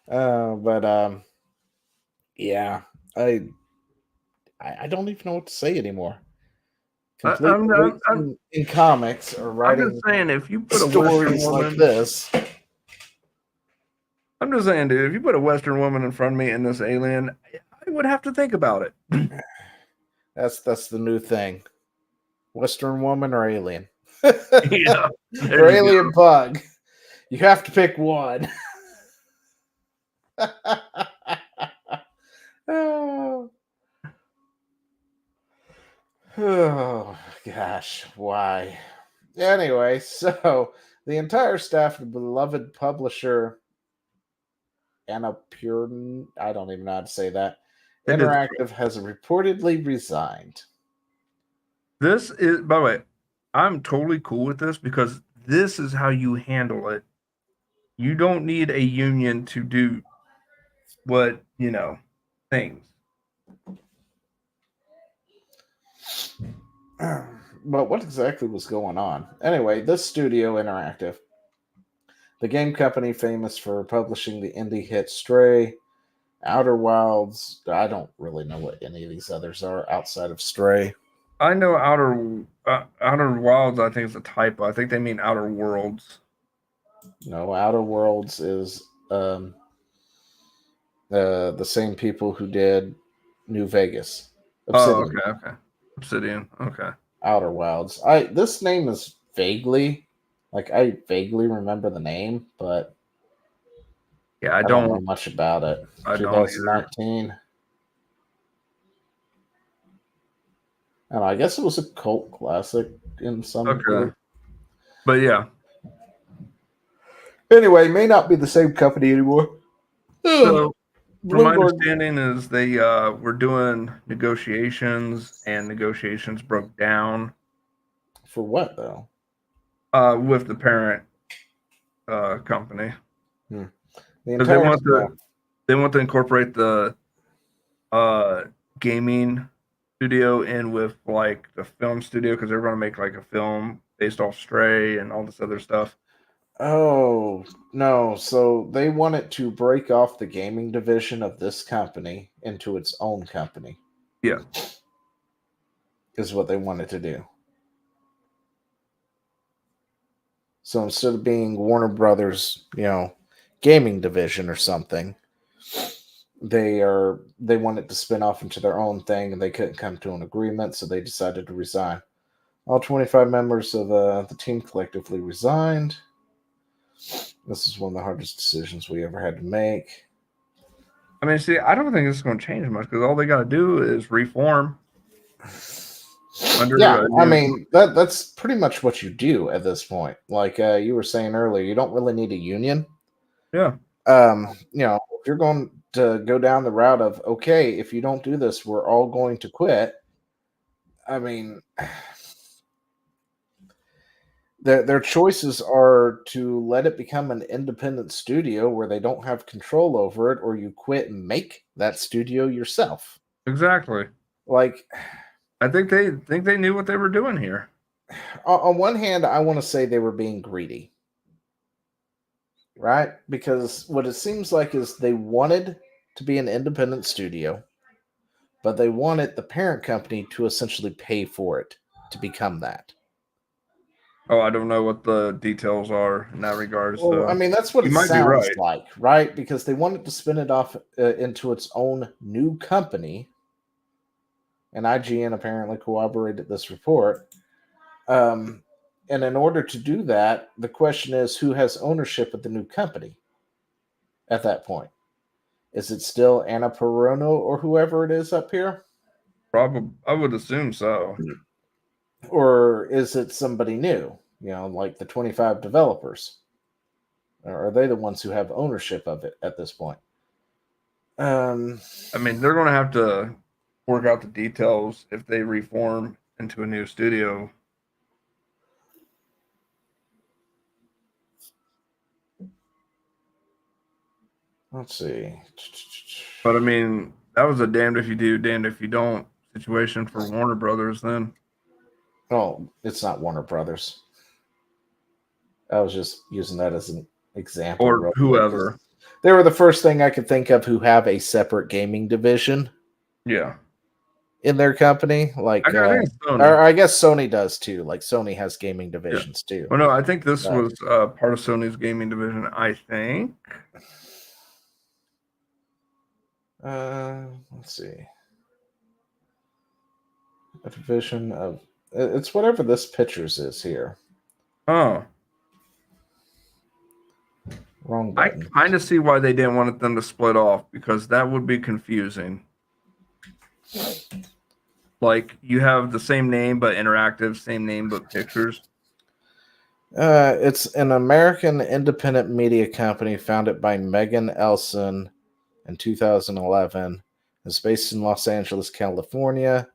But yeah, I don't even know what to say anymore. Completely in comics or I'm writing just saying, if you put a Western stories woman, like this. I'm just saying, dude, if you put a Western woman in front of me and this alien, I would have to think about it. That's the new thing. Western woman or alien? Yeah. Or alien bug. You have to pick one. Oh. Oh gosh, why? Anyway, so the entire staff of the beloved publisher Annapurna, I don't even know how to say that, Interactive has reportedly resigned. This is, by the way, I'm totally cool with this because this is how you handle it. You don't need a union to do what, things. But what exactly was going on? Anyway, this studio, Interactive, the game company famous for publishing the indie hit Stray, Outer Wilds. I don't really know what any of these others are outside of Stray. I know Outer Wilds, I think it's a typo. I think they mean Outer Worlds. No, Outer Worlds is the same people who did New Vegas. Obsidian. Oh, okay. Obsidian. Okay. Outer Wilds. This name is vaguely, I vaguely remember the name, but yeah, I don't know much about it. I 2019. And I guess it was a cult classic in some degree. But yeah. Anyway, may not be the same company anymore. So, from my understanding is they were doing negotiations and negotiations broke down. For what though? With the parent company. Because they want to incorporate the gaming studio in with like the film studio because they're going to make like a film based off Stray and all this other stuff. Oh no! So they wanted to break off the gaming division of this company into its own company. Yeah, is what they wanted to do. So instead of being Warner Brothers, gaming division or something, they wanted to spin off into their own thing, and they couldn't come to an agreement, so they decided to resign. All 25 members of the team collectively resigned. This is one of the hardest decisions we ever had to make. I mean, see, I don't think this is going to change much because all they got to do is reform. I mean, that's pretty much what you do at this point. Like you were saying earlier, you don't really need a union. Yeah. If you're going to go down the route of, okay, if you don't do this, we're all going to quit. I mean, their choices are to let it become an independent studio where they don't have control over it, or you quit and make that studio yourself. Exactly. Like, I think they knew what they were doing here. On one hand, I want to say they were being greedy. Right? Because what it seems like is they wanted to be an independent studio, but they wanted the parent company to essentially pay for it to become that. Oh, I don't know what the details are in that regard. Well, so I mean, that's what it sounds like, right? Because they wanted to spin it off into its own new company, and IGN apparently corroborated this report. And in order to do that, the question is, who has ownership of the new company at that point? Is it still Annapurna or whoever it is up here? Probably, I would assume so. Or is it somebody new? Like the 25 developers? Or are they the ones who have ownership of it at this point? I mean, they're going to have to work out the details if they reform into a new studio. Let's see. But I mean, that was a damned if you do, damned if you don't situation for Warner Brothers then. Oh, it's not Warner Brothers. I was just using that as an example. Or whoever. They were the first thing I could think of who have a separate gaming division. Yeah. In their company, like, I think it's Sony. or I guess Sony does too. Like Sony has gaming divisions too. Oh no, I think this was part of Sony's gaming division. I think. Let's see. A division of it's whatever this pictures is here. Oh. Wrong button. I kind of see why they didn't want them to split off, because that would be confusing. Like, you have the same name but interactive, same name but pictures. It's an American independent media company founded by Megan Elson in 2011. It's based in Los Angeles, California.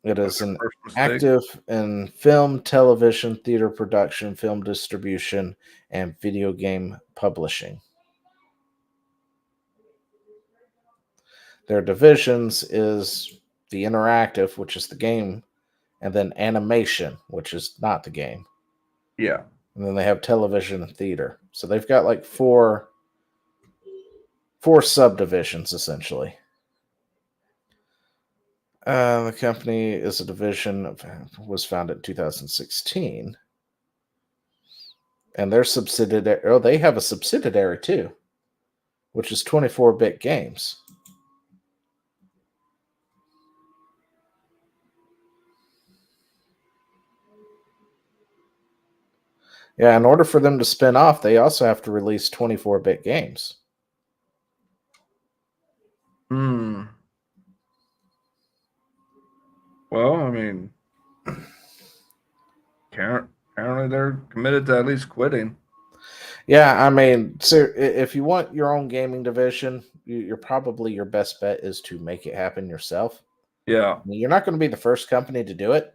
It is an active in film, television, theater production, film distribution, and video game publishing. Their divisions is the interactive, which is the game, and then animation, which is not the game. Yeah. And then they have television and theater. So they've got like four subdivisions, essentially. The company is a division was founded in 2016. And their subsidiary, they have a subsidiary too, which is 24-bit games. Yeah, in order for them to spin off, they also have to release 24-bit games. Well, I mean, apparently they're committed to at least quitting. Yeah, I mean, so if you want your own gaming division, you're probably your best bet is to make it happen yourself. Yeah. I mean, you're not going to be the first company to do it.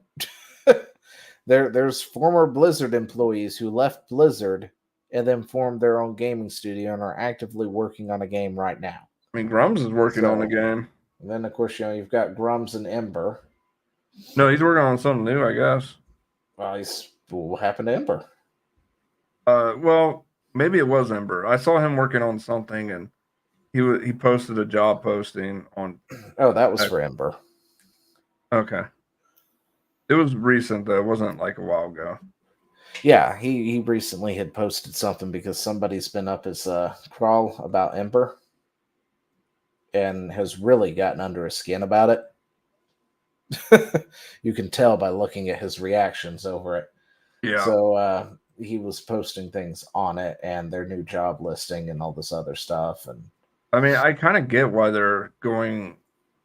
There's former Blizzard employees who left Blizzard and then formed their own gaming studio and are actively working on a game right now. I mean, Grums is working on a game. And then, of course, you've got Grums and Ember. No, he's working on something new, I guess. Well, what happened to Ember? Well, maybe it was Ember. I saw him working on something, and he posted a job posting on. Oh, that was for Ember. Okay. It was recent, though. It wasn't like a while ago. Yeah, he recently had posted something because somebody's been up his crawl about Ember and has really gotten under his skin about it. You can tell by looking at his reactions over it. Yeah. So he was posting things on it and their new job listing and all this other stuff. And I mean, I kind of get why they're going,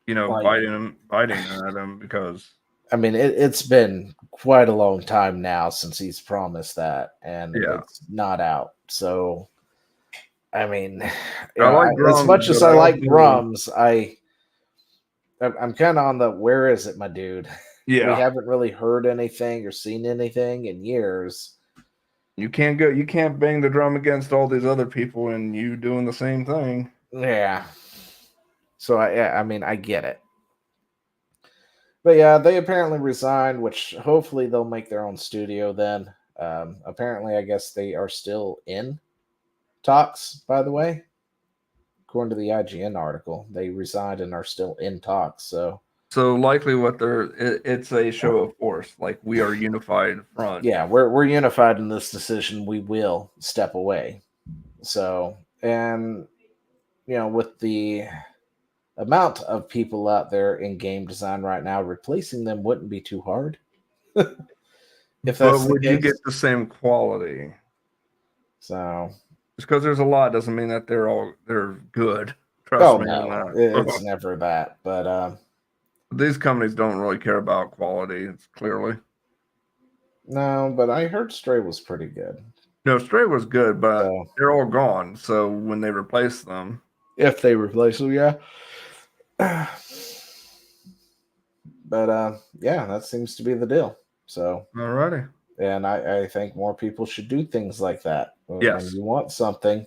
biting at him, because I mean, it's been quite a long time now since he's promised that, and it's not out. So, I mean, as much as I like Grums, I'm kind of on the where is it, my dude? Yeah, we haven't really heard anything or seen anything in years. You can't bang the drum against all these other people and you doing the same thing. Yeah. So I mean, I get it. But yeah, they apparently resigned, which hopefully they'll make their own studio then. Apparently, I guess they are still in talks, by the way. According to the IGN article, they resigned and are still in talks. So likely it's a show of force. Like, we are unified front. Yeah, we're unified in this decision. We will step away. So, and with the amount of people out there in game design right now, replacing them wouldn't be too hard. If that's would you get the same quality? So just because there's a lot doesn't mean that they're good. Trust me. No, it's never that. But These companies don't really care about quality. It's clearly. No, but I heard Stray was pretty good. No, Stray was good, but So, they're all gone. So when they replace them, if they replace them, yeah. But yeah, that seems to be the deal. So, alrighty. and I think more people should do things like that. When Yes. you want something,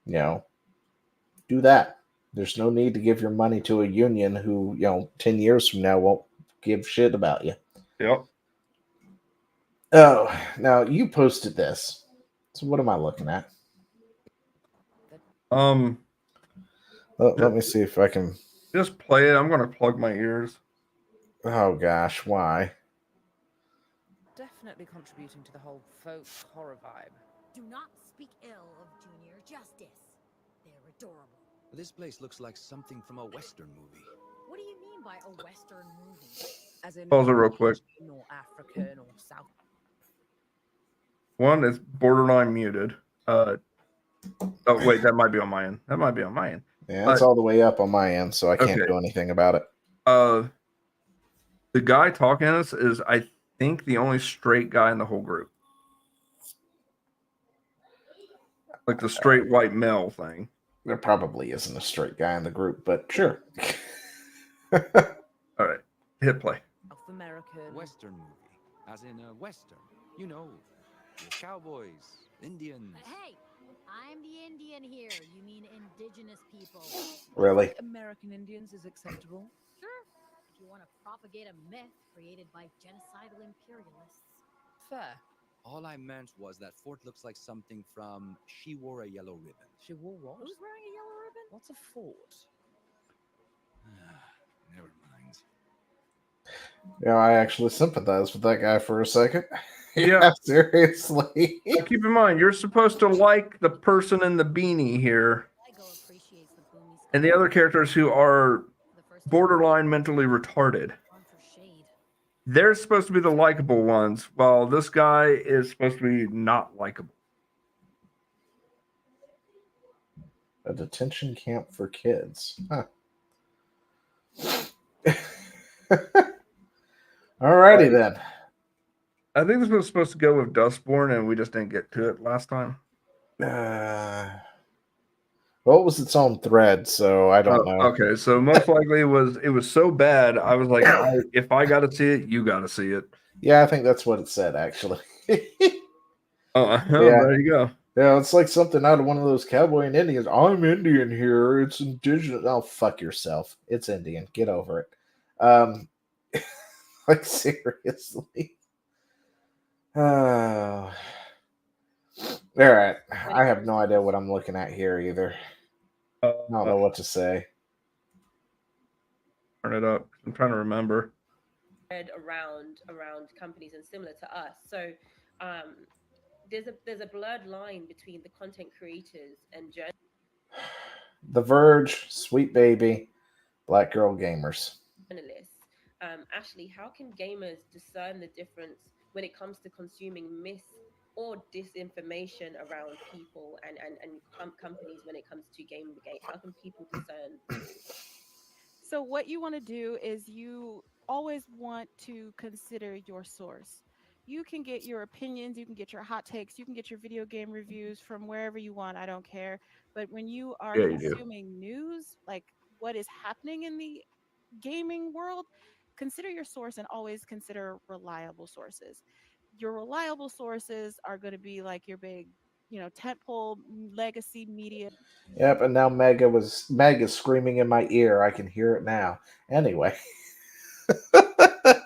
do that. There's no need to give your money to a union who, 10 years from now won't give shit about you. Yep. Oh, now you posted this. So what am I looking at? Let me see if I can just play it. I'm gonna plug my ears. Oh gosh, why? Definitely contributing to the whole folk horror vibe. Do not speak ill of Junior Justice. They're adorable. This place looks like something from a Western movie. What do you mean by a Western movie? As in Pause it real quick. or African or South. One is borderline muted. Oh wait, that might be on my end. Yeah, it's all the way up on my end, so I can't do anything about it. The guy talking to us is, I think, the only straight guy in the whole group. Like the straight white male thing. There probably isn't a straight guy in the group, but sure. All right, hit play. South American. Western movie, as in a Western. You know, with cowboys, Indians. Hey, I'm the Indian here. You mean indigenous people? Really? American Indians is acceptable. Sure. If you want to propagate a myth created by genocidal imperialists. Fair. All I meant was that fort looks like something from She Wore a Yellow Ribbon. She wore what? Who's wearing a yellow ribbon? What's a fort? Never mind. Yeah, I actually sympathize with that guy for a second. Yeah, seriously. Keep in mind, you're supposed to like the person in the beanie here, and the other characters who are borderline mentally retarded. They're supposed to be the likable ones, while this guy is supposed to be not likable. A detention camp for kids. Huh. Alrighty then. I think this was supposed to go with Dustborn, and we just didn't get to it last time. Well, it was its own thread, so I don't know. Okay, so most likely it was so bad. I was like, if I got to see it, you got to see it. Yeah, I think that's what it said, actually. There you go. Yeah, it's like something out of one of those cowboy and Indians. I'm Indian here. It's indigenous. Oh, fuck yourself. It's Indian. Get over it. Like, seriously. All right. I have no idea what I'm looking at here either. I don't know what to say. Turn it up. I'm trying to remember. Around companies and similar to us. So there's a blurred line between the content creators and journalists. The Verge, Sweet Baby, Black Girl Gamers. Ashley, how can gamers discern the difference when it comes to consuming myth or disinformation around people and companies when it comes to Gamergate? How can people discern? So what you want to do is you always want to consider your source. You can get your opinions, you can get your hot takes, you can get your video game reviews from wherever you want. I don't care. But when you are consuming news, like what is happening in the gaming world, consider your source and always consider reliable sources. Your reliable sources are going to be like your big, tentpole legacy media. Yep, and now MEGG is screaming in my ear. I can hear it now. Anyway.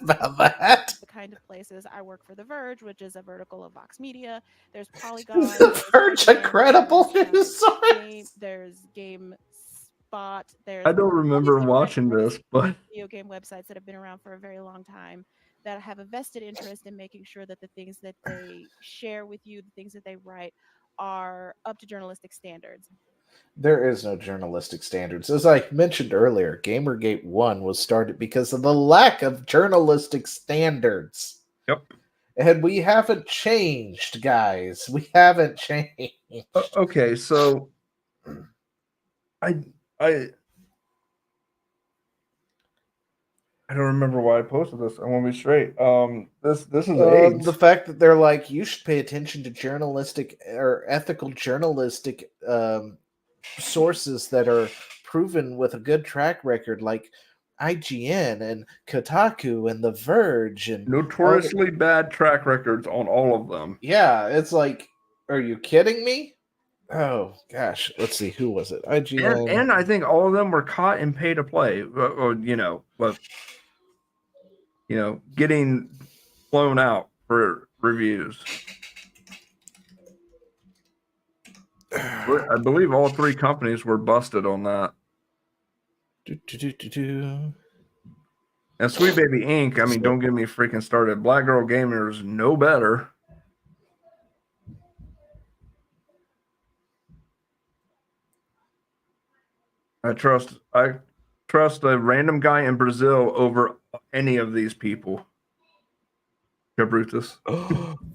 About that. The kind of places I work for The Verge, which is a vertical of Vox Media. There's Polygon. The Verge, a credible news source. There's GameSpot. I don't remember watching this, but video game websites that have been around for a very long time that have a vested interest in making sure that the things that they share with you, the things that they write, are up to journalistic standards. There is no journalistic standards. As I mentioned earlier, Gamergate 1 was started because of the lack of journalistic standards. Yep. And we haven't changed, guys. We haven't changed. Okay, so I I don't remember why I posted this. I want to be straight. This is AIDS. The fact that they're like, you should pay attention to journalistic or ethical journalistic sources that are proven with a good track record, like IGN and Kotaku and The Verge and Notoriously bad track records on all of them. Yeah, it's like, are you kidding me? Oh gosh, let's see, who was it? IGN, And I think all of them were caught in pay to play, or getting flown out for reviews. I believe all three companies were busted on that. And Sweet Baby Inc., I mean, don't get me freaking started. Black Girl Gamers no better. I trust a random guy in Brazil over any of these people. Brutus.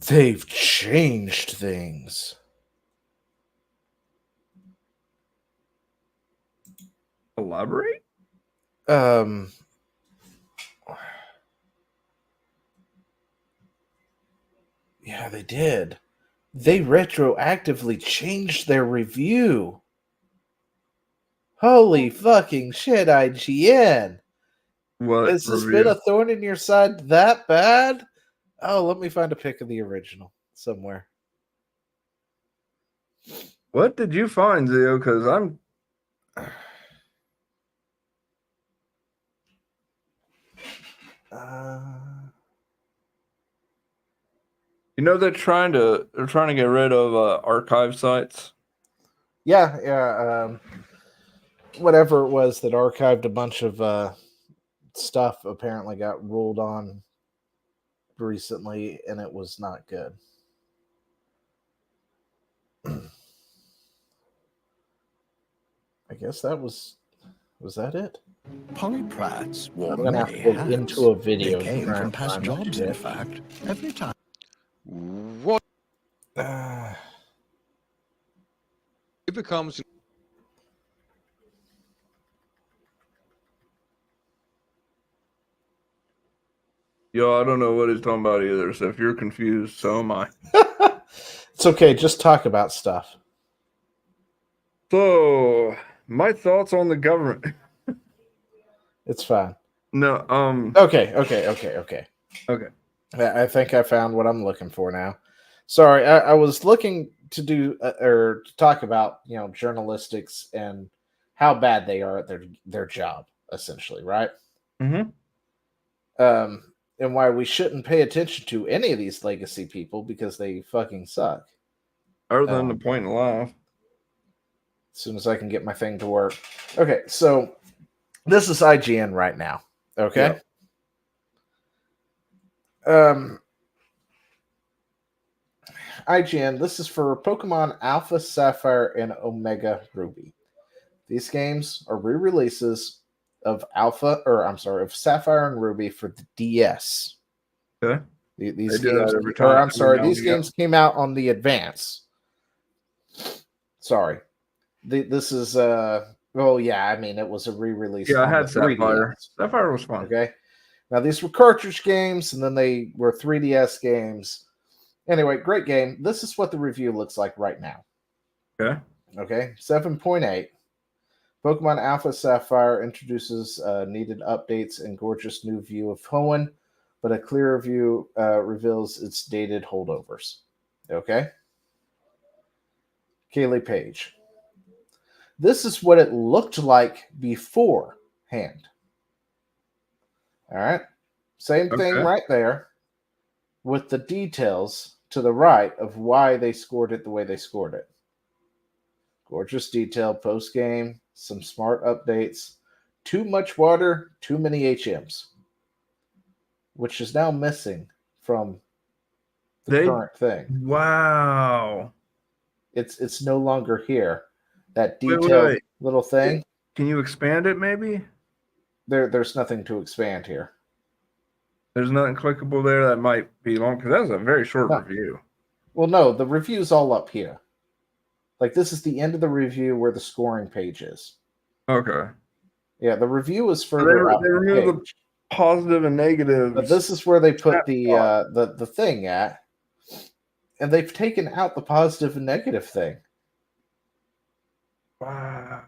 They've changed things. Elaborate? Yeah, they did. They retroactively changed their review. Holy fucking shit, IGN. What Has this review? been a thorn in your side that bad? Oh, let me find a pic of the original somewhere. What did you find, Zio? Because I'm... they're trying to get rid of archive sites. Yeah. Whatever it was that archived a bunch of stuff apparently got ruled on recently, and it was not good. I guess that was that it? Polyprats I'm wore gonna have many to go hats. into a video. They came to try from and past find that jobs, in shit. fact. Every time. What? It becomes. Yo, I don't know what he's talking about either. So if you're confused, so am I. It's okay. Just talk about stuff. So, my thoughts on the government. It's fine. No. Okay. Okay. I think I found what I'm looking for now. Sorry, I was looking to do or to talk about journalistics and how bad they are at their job, essentially, right? Mm-hmm. And why we shouldn't pay attention to any of these legacy people because they fucking suck. Other than the point in life. As soon as I can get my thing to work. Okay, so this is IGN right now. Okay. Yep. IGN, this is for Pokemon Alpha, Sapphire, and Omega Ruby. These games are re-releases of Sapphire and Ruby for the DS. Okay. These games, these games came out on the Advance. Sorry. This is it was a re-release. Yeah, I had 3DS. Sapphire. Sapphire was fun. Okay. Now these were cartridge games, and then they were 3DS games. Anyway, great game. This is what the review looks like right now. Okay. Okay, 7.8. Pokemon Alpha Sapphire introduces needed updates and gorgeous new view of Hoenn, but a clearer view reveals its dated holdovers. Okay. Kaylee Page. This is what it looked like beforehand. All right. Same thing right there with the details to the right of why they scored it the way they scored it. Gorgeous detail post-game, some smart updates, too much water, too many HMs, which is now missing from the current thing. Wow. It's no longer here. That detailed little thing. Can you expand it maybe? There's nothing to expand here. There's nothing clickable there that might be long because that was a very short review. Well, no, the review's all up here. Like this is the end of the review where the scoring page is. Okay. Yeah, the review is further up the page. positive and negatives. But this is where they put the thing at, and they've taken out the positive and negative thing. Wow.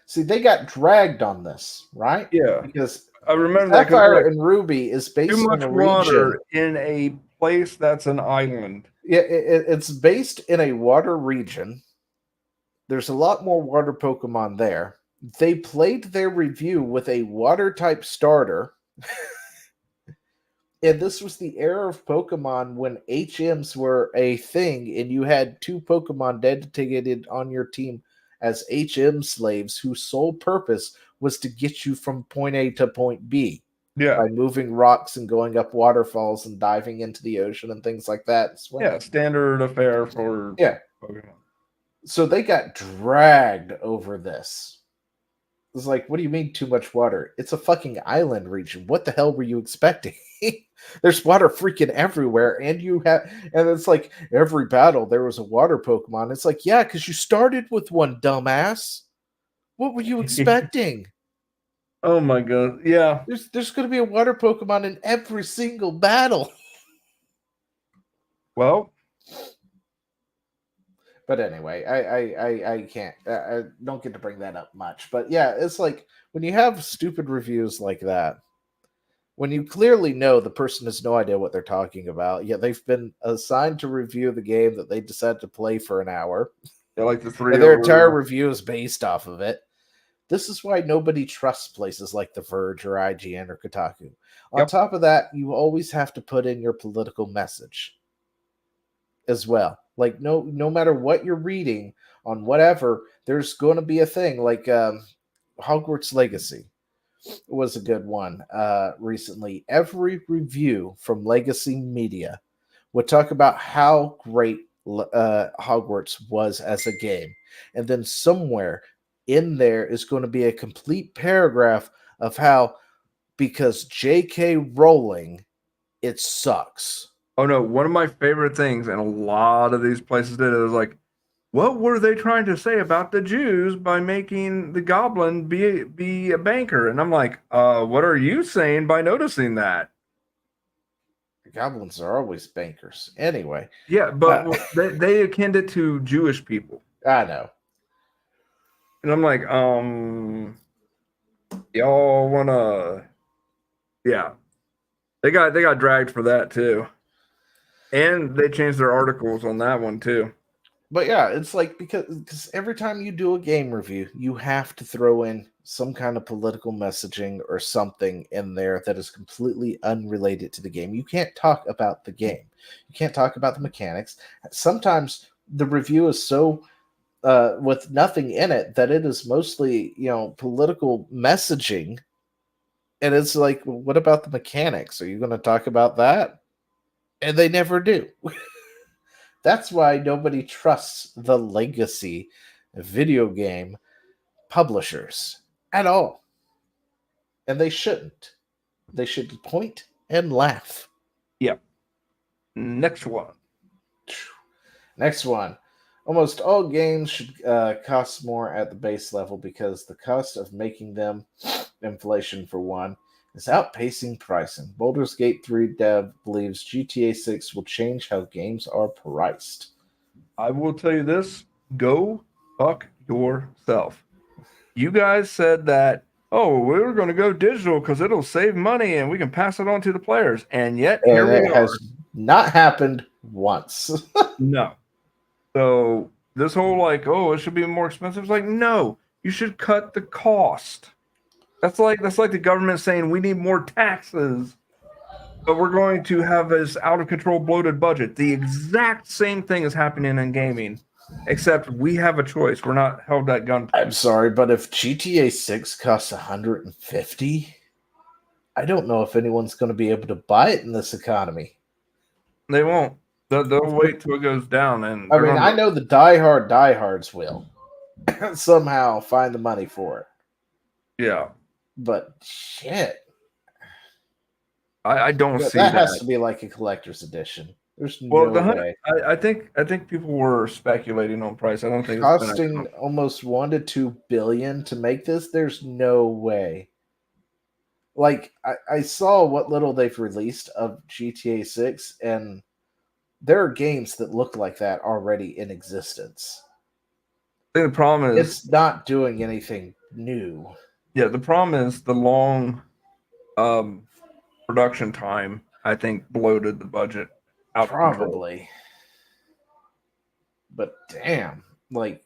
See, they got dragged on this, right? Yeah, because I remember that. Sapphire and Ruby is based too on much a water region. in a place that's an island. Yeah, it's based in a water region. There's a lot more water Pokemon there. They played their review with a water type starter. And this was the era of Pokemon when HMs were a thing, and you had 2 Pokemon dedicated on your team as HM slaves whose sole purpose was to get you from point A to point B. Yeah. By moving rocks and going up waterfalls and diving into the ocean and things like that. Yeah, standard affair for Pokemon. So they got dragged over this. It's like, what do you mean too much water? It's a fucking island region. What the hell were you expecting? There's water freaking everywhere, and it's like every battle there was a water Pokemon. It's like, yeah, because you started with one, dumbass. What were you expecting? Oh my god, yeah. There's going to be a water Pokemon in every single battle. Well, but anyway, I can't. I don't get to bring that up much. But yeah, it's like when you have stupid reviews like that, when you clearly know the person has no idea what they're talking about, yet they've been assigned to review the game that they decided to play for an hour. Yeah, like the 3. And their entire review is based off of it. This is why nobody trusts places like The Verge or IGN or Kotaku. On top of that, you always have to put in your political message as well. Like, no matter what you're reading on whatever, there's going to be a thing like Hogwarts Legacy was a good one recently. Every review from Legacy Media would talk about how great Hogwarts was as a game. And then somewhere in there is going to be a complete paragraph of how, because J.K. Rowling, it sucks. Oh no, one of my favorite things, and a lot of these places did it, was like, what were they trying to say about the Jews by making the goblin be a banker? And I'm like, what are you saying by noticing that? The goblins are always bankers. Anyway. Yeah, but they akin it to Jewish people. I know. And I'm like, y'all wanna, yeah. They got dragged for that too. And they changed their articles on that one too. But yeah, it's like because every time you do a game review, you have to throw in some kind of political messaging or something in there that is completely unrelated to the game. You can't talk about the game. You can't talk about the mechanics. Sometimes the review is so with nothing in it that it is mostly, political messaging. And it's like, what about the mechanics? Are you going to talk about that? And they never do. That's why nobody trusts the legacy video game publishers at all. And they shouldn't. They should point and laugh. Yep. Next one. Next one. Almost all games should cost more at the base level because the cost of making them, inflation for one, is outpacing pricing. Baldur's Gate 3 dev believes GTA 6 will change how games are priced. I will tell you this, go fuck yourself. You guys said that, we're going to go digital because it'll save money and we can pass it on to the players. And yet, here we are. Has not happened once. No. So this whole it should be more expensive. It's like, no, you should cut the cost. That's like the government saying we need more taxes, but we're going to have this out of control bloated budget. The exact same thing is happening in gaming, except we have a choice. We're not held at gunpoint. I'm sorry, but if GTA 6 costs $150, I don't know if anyone's going to be able to buy it in this economy. They won't. They'll wait till it goes down. And I mean, I know the diehards will somehow find the money for it. Yeah. But shit. I don't see that. That has to be like a collector's edition. There's no way. I think people were speculating on price. I don't think it's costing almost $1 to $2 billion to make this. There's no way. Like I saw what little they've released of GTA 6, and there are games that look like that already in existence. I think the problem is It's not doing anything new. Yeah, the problem is the long production time, I think, bloated the budget out of control. Probably. But damn, like,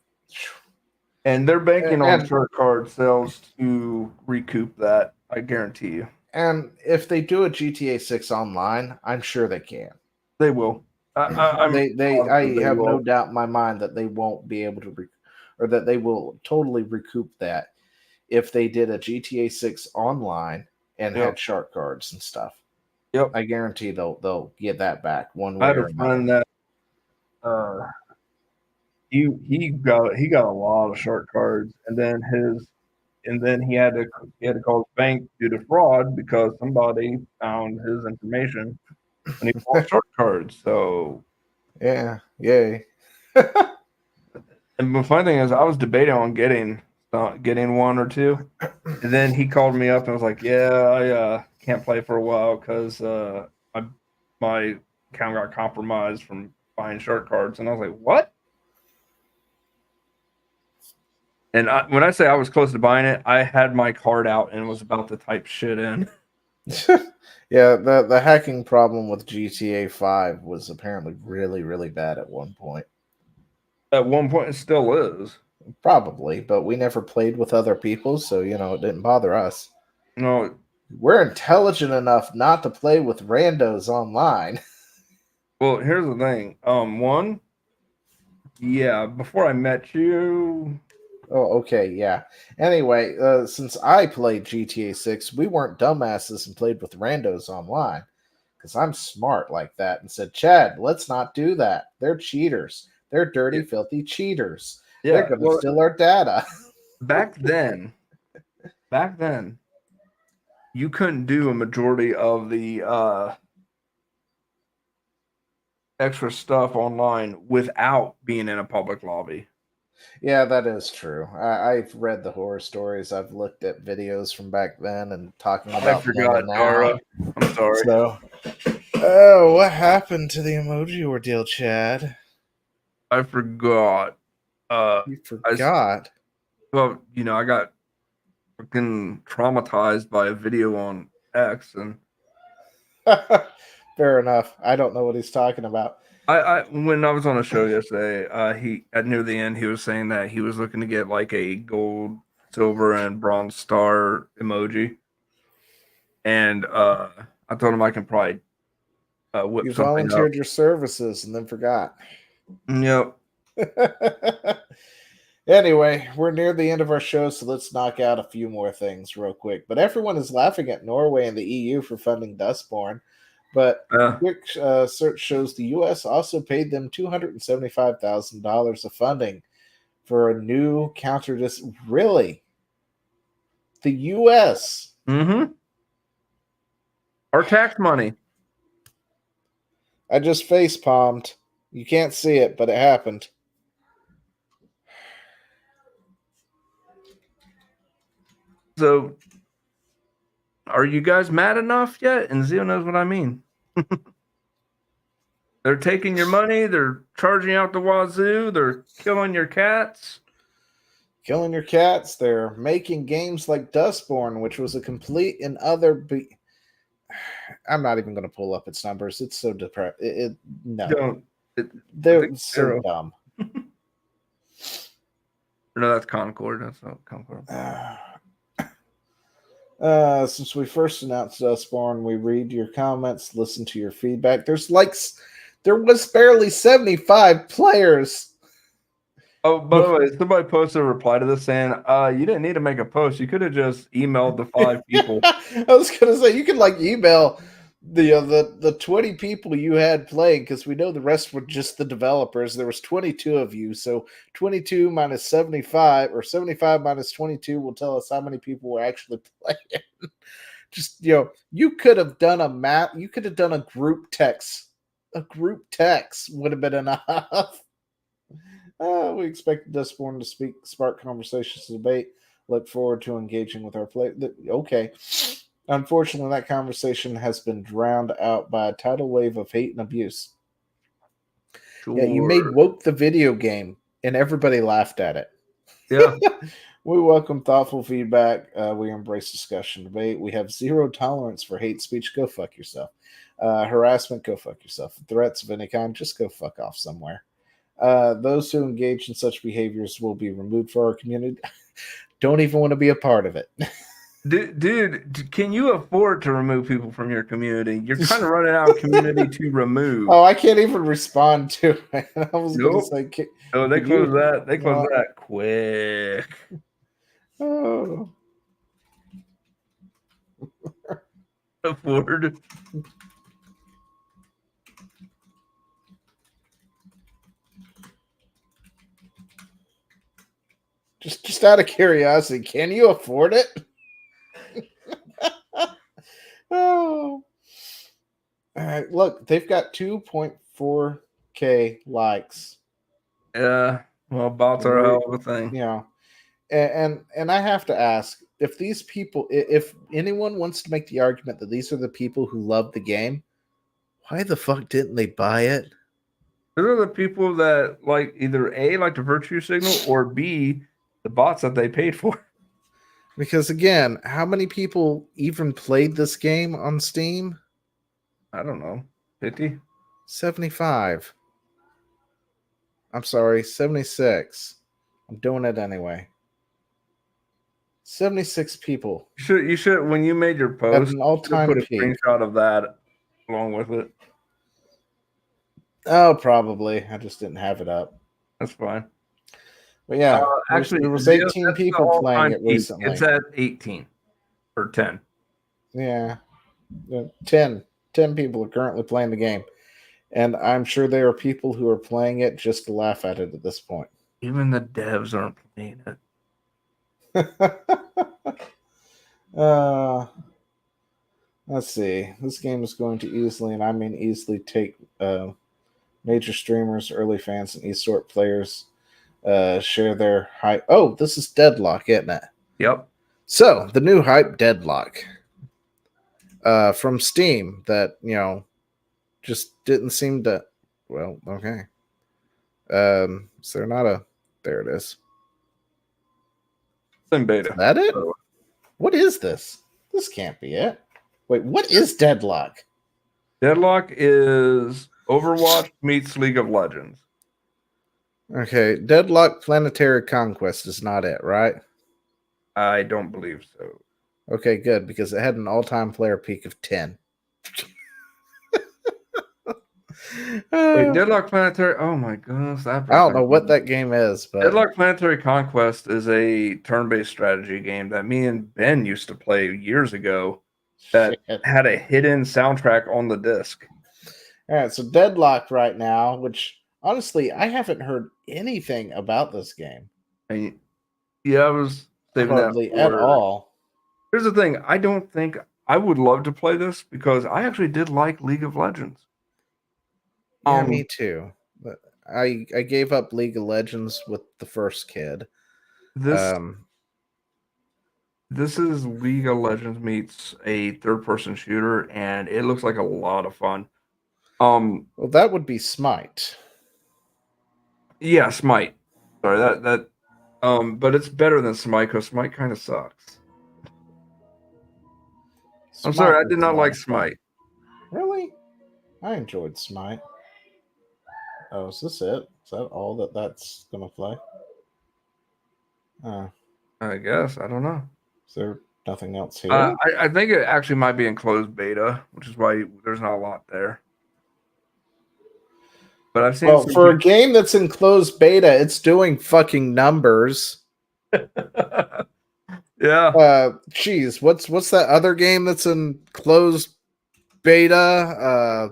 And they're banking on and, short card sales to recoup that, I guarantee you. and if they do a GTA 6 online, I'm sure they can. They will. I have no doubt in my mind that they won't be able to, or that they will totally recoup that if they did a GTA 6 online and had shark cards and stuff. Yep, I guarantee they'll get that back one way I had or a another. friend that he got a lot of short cards, and then he had to call his bank due to fraud because somebody found his information when he bought short cards. So yeah, yay. And the funny thing is, I was debating on getting one or two, and then he called me up and was like, "Yeah, I can't play for a while because my account got compromised from buying short cards." And I was like, "What?" And when I say I was close to buying it, I had my card out and was about to type shit in. Yeah, the hacking problem with GTA 5 was apparently really, really bad at one point. At one point, it still is. Probably, but we never played with other people, so it didn't bother us. No, we're intelligent enough not to play with randos online. Well, here's the thing. Before I met you. Oh, okay, yeah. Anyway, since I played GTA 6, we weren't dumbasses and played with randos online. Because I'm smart like that and said, Chad, let's not do that. They're cheaters. They're dirty, filthy cheaters. Yeah, they're going to steal our data. Back then, you couldn't do a majority of the extra stuff online without being in a public lobby. Yeah, that is true. I've read the horror stories. I've looked at videos from back then and talking about I forgot, Dara. I'm sorry. So, oh, what happened to the emoji ordeal, Chad? I forgot. You forgot? I got freaking traumatized by a video on X, and fair enough. I don't know what he's talking about. When I was on a show yesterday, he at near the end he was saying that he was looking to get like a gold, silver, and bronze star emoji, and I told him I can probably whip You something volunteered up. your services and then forgot. Yep. Anyway, we're near the end of our show, so let's knock out a few more things real quick. But everyone is laughing at Norway and the EU for funding Dustborn. But quick search shows the U.S. also paid them $275,000 of funding for a new counter. Really? The U.S.? Mm-hmm. Our tax money. I just face palmed. You can't see it, but it happened. So, are you guys mad enough yet? And Zio knows what I mean. They're taking your money. They're charging out the wazoo. They're killing your cats. Killing your cats. They're making games like Dustborn, which was a complete and utter. I'm not even going to pull up its numbers. It's so depressed. No. They're so dumb. No, that's Concord. That's not Concord. Since we first announced Dustborn, we read your comments, listen to your feedback. There was barely 75 players. Oh, by the way, somebody posted a reply to this saying, you didn't need to make a post. You could have just emailed the 5 people. I was gonna say you could email the 20 people you had playing, because we know the rest were just the developers. There was 22 of you, so 22 minus 75, or 75 minus 22 will tell us how many people were actually playing. Just you could have done a map. You could have done a group text. A group text would have been enough. We expect Dustborn to spark conversations and debate. Look forward to engaging with our play. Okay. Unfortunately, that conversation has been drowned out by a tidal wave of hate and abuse. Yeah, you made Sure. woke the video game, and everybody laughed at it. Yeah. We welcome thoughtful feedback. We embrace discussion, debate. We have zero tolerance for hate speech. Go fuck yourself. Harassment. Go fuck yourself. Threats of any kind. Just go fuck off somewhere. Those who engage in such behaviors will be removed from our community. Don't even want to be a part of it. Dude, can you afford to remove people from your community? You're kind of running out of community to remove. Oh, I can't even respond to it. I was going to Nope. say, Oh, they could you closed that. They closed not- that quick. Oh. Afford. Just out of curiosity, can you afford it? Oh. All right, look, they've got 2.4K likes. Yeah, well, bots are a hell of a thing. You know, and I have to ask, if these people, if anyone wants to make the argument that these are the people who love the game, why the fuck didn't they buy it? Those are the people that like either A, like the virtue signal, or B, the bots that they paid for. Because again, how many people even played this game on Steam? I don't know. 50? 75. I'm sorry, 76. I'm doing it anyway. 76 people. You should when you made your post, an you all-time should put a peak. screenshot of that along with it. Oh, probably. I just didn't have it up. That's fine. But yeah, actually, there was 18 that's the people playing all-time it peak. recently. It's at 18 or 10. Yeah. 10 people are currently playing the game. And I'm sure there are people who are playing it just to laugh at it at this point. Even the devs aren't playing it. Let's see. This game is going to easily, and I mean easily, take major streamers, early fans, and eSport players share their hype. Oh, this is Deadlock, isn't it? Yep. So, the new hype, Deadlock. From Steam that, just didn't seem to... Well, okay. So they're not a... There it is. In beta. Is that it? What is this? This can't be it. Wait, what is Deadlock? Deadlock is Overwatch meets League of Legends. Okay, Deadlock Planetary Conquest is not it, right? I don't believe so. Okay, good, because it had an all-time player peak of 10. Wait, Deadlock Planetary. Oh my goodness. I don't know what that game is, but Deadlock Planetary Conquest is a turn-based strategy game that me and Ben used to play years ago that had a hidden soundtrack on the disc. All right, so Deadlock right now, which honestly, I haven't heard anything about this game. Yeah, I was saving Hardly that at all. Here's the thing. I don't think I would love to play this because I actually did like League of Legends. Yeah, me too. But I gave up League of Legends with the first kid. This is League of Legends meets a third-person shooter, and it looks like a lot of fun. Well, that would be Smite. Yeah, Smite. Sorry, but it's better than Smite because Smite kind of sucks. I'm sorry, I did not like Smite. Really? I enjoyed Smite. Oh, is this it? Is that all that's gonna play? I guess. I don't know. Is there nothing else here? I think it actually might be in closed beta, which is why there's not a lot there. But I've seen for a game that's in closed beta, it's doing fucking numbers. Yeah. Geez, what's that other game that's in closed beta?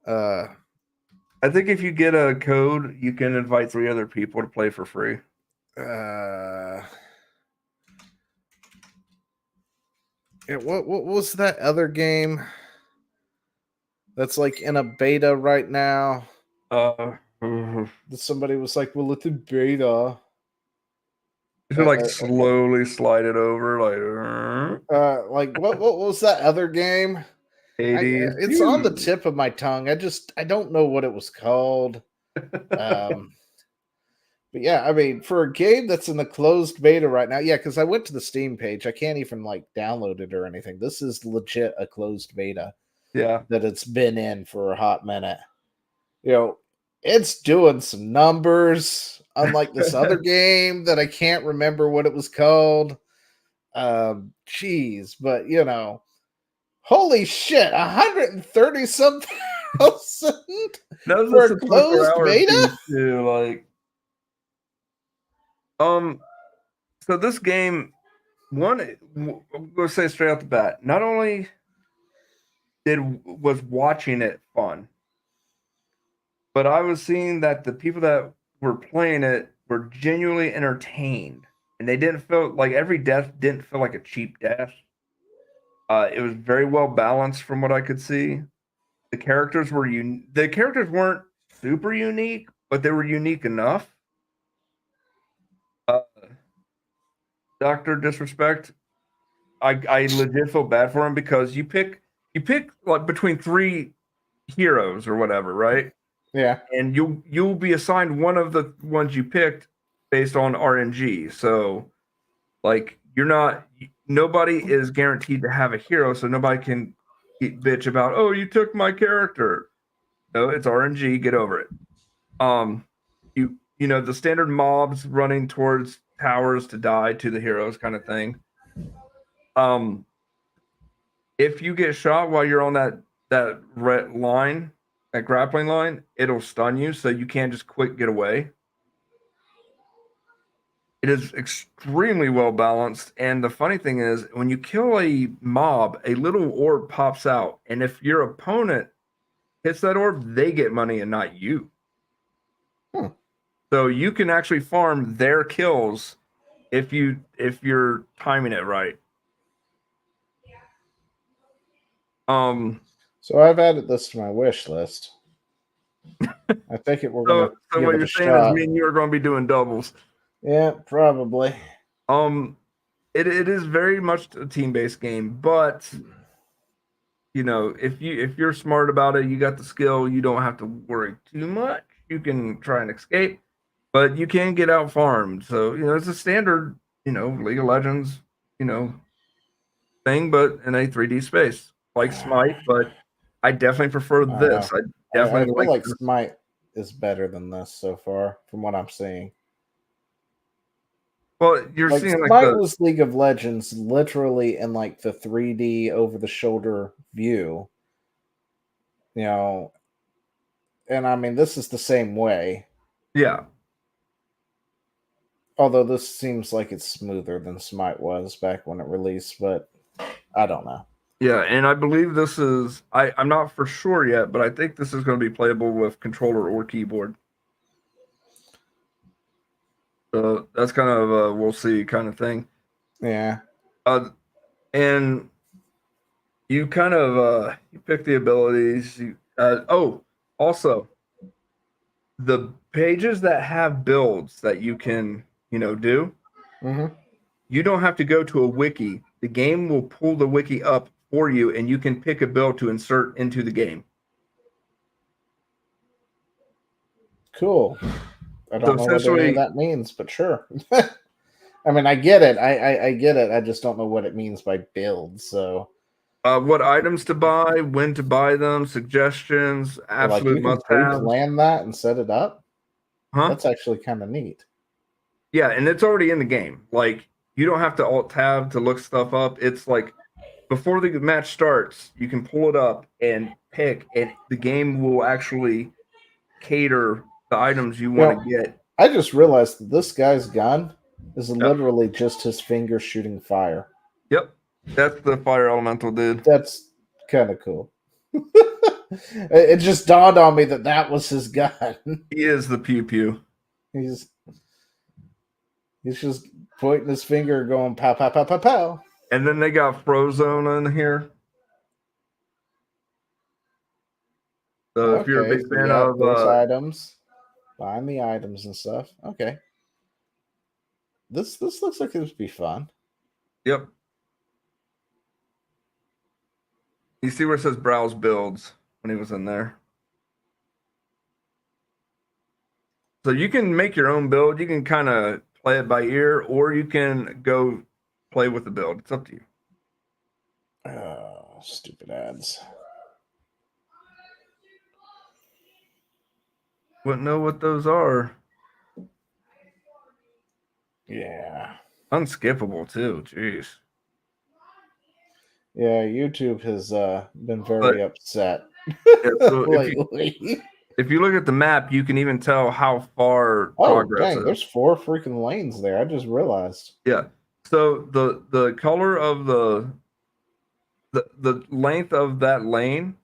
I think if you get a code, you can invite 3 other people to play for free. Yeah, what was that other game that's like in a beta right now? Somebody was like, "Well, it's in beta." You should like slowly slide it over, like what was that other game? Hades. It's on the tip of my tongue. I don't know what it was called. But yeah, I mean, for a game that's in the closed beta right now, yeah, because I went to the Steam page. I can't even like download it or anything. This is legit a closed beta. Yeah. That it's been in for a hot minute. You know, it's doing some numbers, unlike this other game that I can't remember what it was called. Geez, but you know, holy shit, 130 some thousand for a closed beta? Too, like, so this game, I'm gonna say straight out the bat, not only was watching it fun, but I was seeing that the people that were playing it were genuinely entertained, and they didn't feel like every death didn't feel like a cheap death. It was very well balanced from what I could see. The characters weren't super unique, but they were unique enough. Dr. Disrespect, I legit feel bad for him because you pick like between 3 heroes or whatever, right? Yeah. And you'll be assigned one of the ones you picked based on RNG. So like nobody is guaranteed to have a hero, so nobody can bitch about, oh, you took my character. No, it's RNG, get over it. You know, the standard mobs running towards towers to die to the heroes kind of thing. If you get shot while you're on that red line, that grappling line, it'll stun you, so you can't just quick get away. It is extremely well balanced, and the funny thing is, when you kill a mob, a little orb pops out, and if your opponent hits that orb, they get money and not you. So you can actually farm their kills if you're timing it right. So I've added this to my wish list. I think we're gonna so give what it you're a saying shot. is me and you are going to be doing doubles. Yeah, probably. It is very much a team-based game, but you know, if you're smart about it, you got the skill, you don't have to worry too much. You can try and escape, but you can get out farmed. So, you know, it's a standard, you know, League of Legends, you know, thing, but in a 3D space. Like Smite, but I definitely prefer this. I definitely feel like this. Smite is better than this so far, from what I'm seeing. Well, you're like seeing Smite was League of Legends literally in like the 3D over the shoulder view. You know, and I mean this is the same way. Yeah. Although this seems like it's smoother than Smite was back when it released, but I don't know. Yeah, and I believe this is I'm not for sure yet, but I think this is going to be playable with controller or keyboard. So that's kind of a we'll see kind of thing. Yeah. And you kind of you pick the abilities. Also the pages that have builds that you can, you know, do. You don't have to go to a wiki. The game will pull the wiki up for you, and you can pick a build to insert into the game. Cool. I don't know what any of that means, but sure. I mean, I get it. I get it. I just don't know what it means by build. So, what items to buy, when to buy them, suggestions, absolute must-have. Like you can pre-plan that and set it up. Huh? That's actually kind of neat. Yeah, and it's already in the game. Like you don't have to alt tab to look stuff up. It's like before the match starts, you can pull it up and pick, and the game will actually cater the items you want to get. I just realized that this guy's gun is literally just his finger shooting fire. Yep. That's the fire elemental dude. That's kind of cool. It just dawned on me that was his gun. He is the pew pew. He's just pointing his finger going pow, pow, pow, pow, pow. And then they got Frozone in here. So if you're a big fan of those items, buying the items and stuff. Okay. This looks like it would be fun. Yep. You see where it says browse builds when he was in there. So you can make your own build. You can kind of play it by ear, or you can go play with the build. It's up to you. Oh, stupid ads. Wouldn't know what those are. Yeah. Unskippable too. Jeez. Yeah, YouTube has been very upset lately. If you look at the map, you can even tell how far progress is. There's 4 freaking lanes there. I just realized. Yeah. So the color of the length of that lane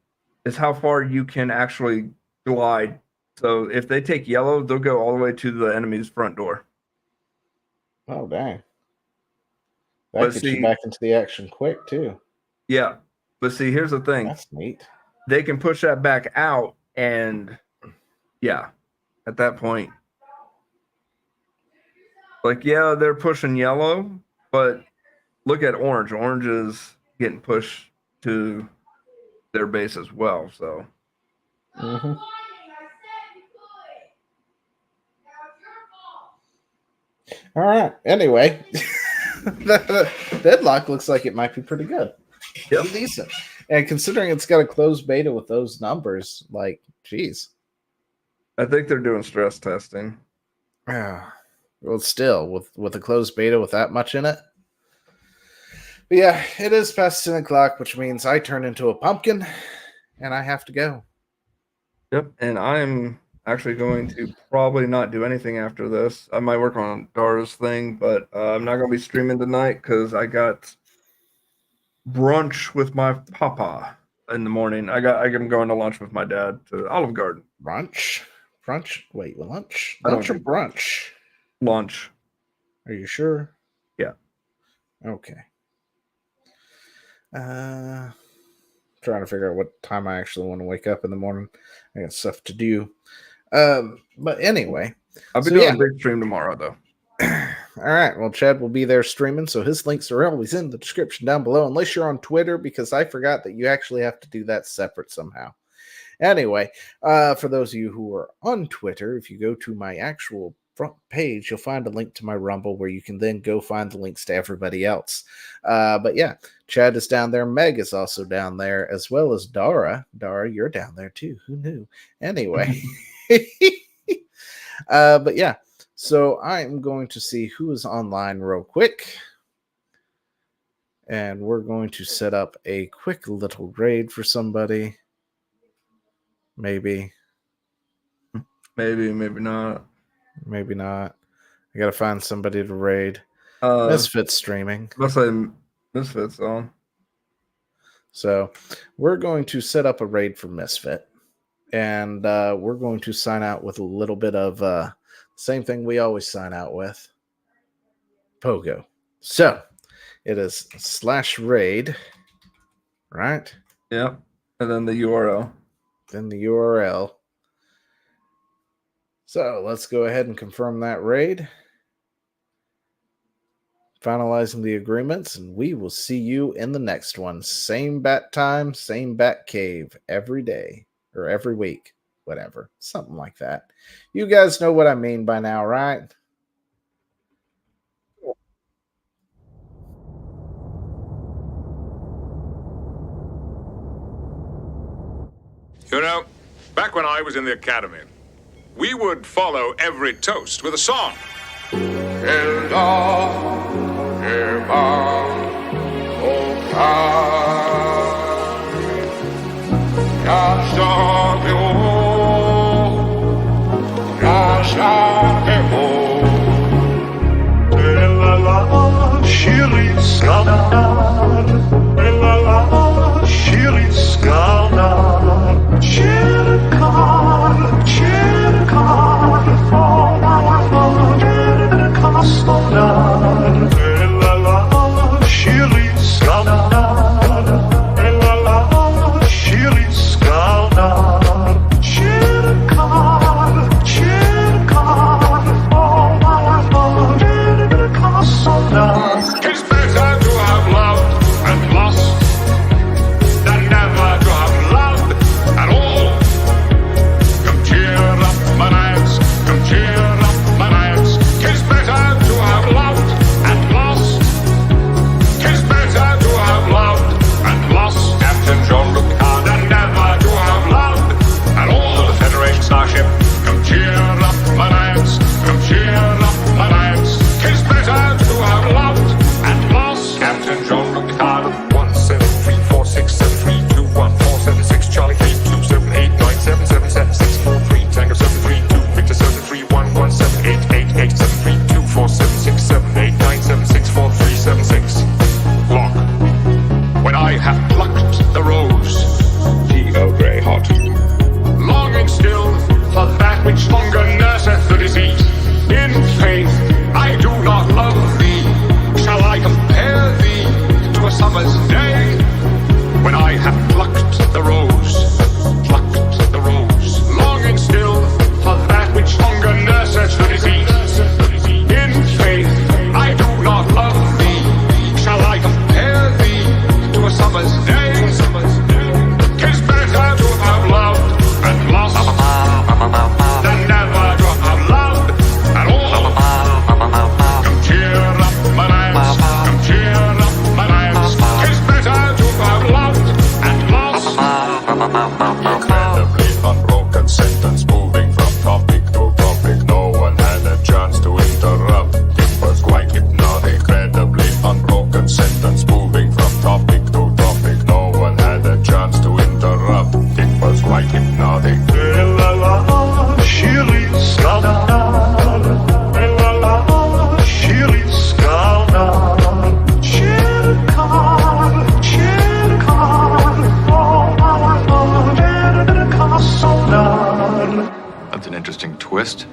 is how far you can actually glide. So if they take yellow, they'll go all the way to the enemy's front door. Oh, dang. That gets you back into the action quick, too. Yeah. But see, here's the thing. That's neat. They can push that back out, and yeah, at that point, like, yeah, they're pushing yellow, but look at orange. Orange is getting pushed to their base as well. So, mm-hmm. All right. Anyway, the Deadlock looks like it might be pretty good. Yep. Decent. And considering it's got a closed beta with those numbers, like, geez. I think they're doing stress testing. Well, still, with a closed beta with that much in it. But yeah, it is past 10 o'clock, which means I turn into a pumpkin, and I have to go. Yep, and I'm actually going to probably not do anything after this. I might work on Dara's thing, but I'm not going to be streaming tonight because I got brunch with my papa in the morning. I'm going to lunch with my dad to Olive Garden. Brunch? Wait, lunch? Lunch or brunch? Lunch. Are you sure? Yeah. Okay. Trying to figure out what time I actually want to wake up in the morning. I got stuff to do. But anyway, I'll be doing a big stream tomorrow, though. All right. Well, Chad will be there streaming, so his links are always in the description down below, unless you're on Twitter, because I forgot that you actually have to do that separate somehow. Anyway, for those of you who are on Twitter, if you go to my actual front page, you'll find a link to my Rumble where you can then go find the links to everybody else. But yeah, Chad is down there. Meg is also down there, as well as Dara. Dara, you're down there too. Who knew? Anyway. But yeah, so I'm going to see who is online real quick. And we're going to set up a quick little raid for somebody. Maybe, maybe not. Maybe not. I gotta find somebody to raid. Misfit's streaming. Let's say Misfit's on. So we're going to set up a raid for Misfit. And we're going to sign out with a little bit of same thing we always sign out with. Pogo. So it is /raid, right? Yep. And then the URL. Then the URL. So let's go ahead and confirm that raid. Finalizing the agreements, and we will see you in the next one. Same bat time, same bat cave every day or every week, whatever. Something like that. You guys know what I mean by now, right? You know, back when I was in the academy, we would follow every toast with a song. Shiri twist?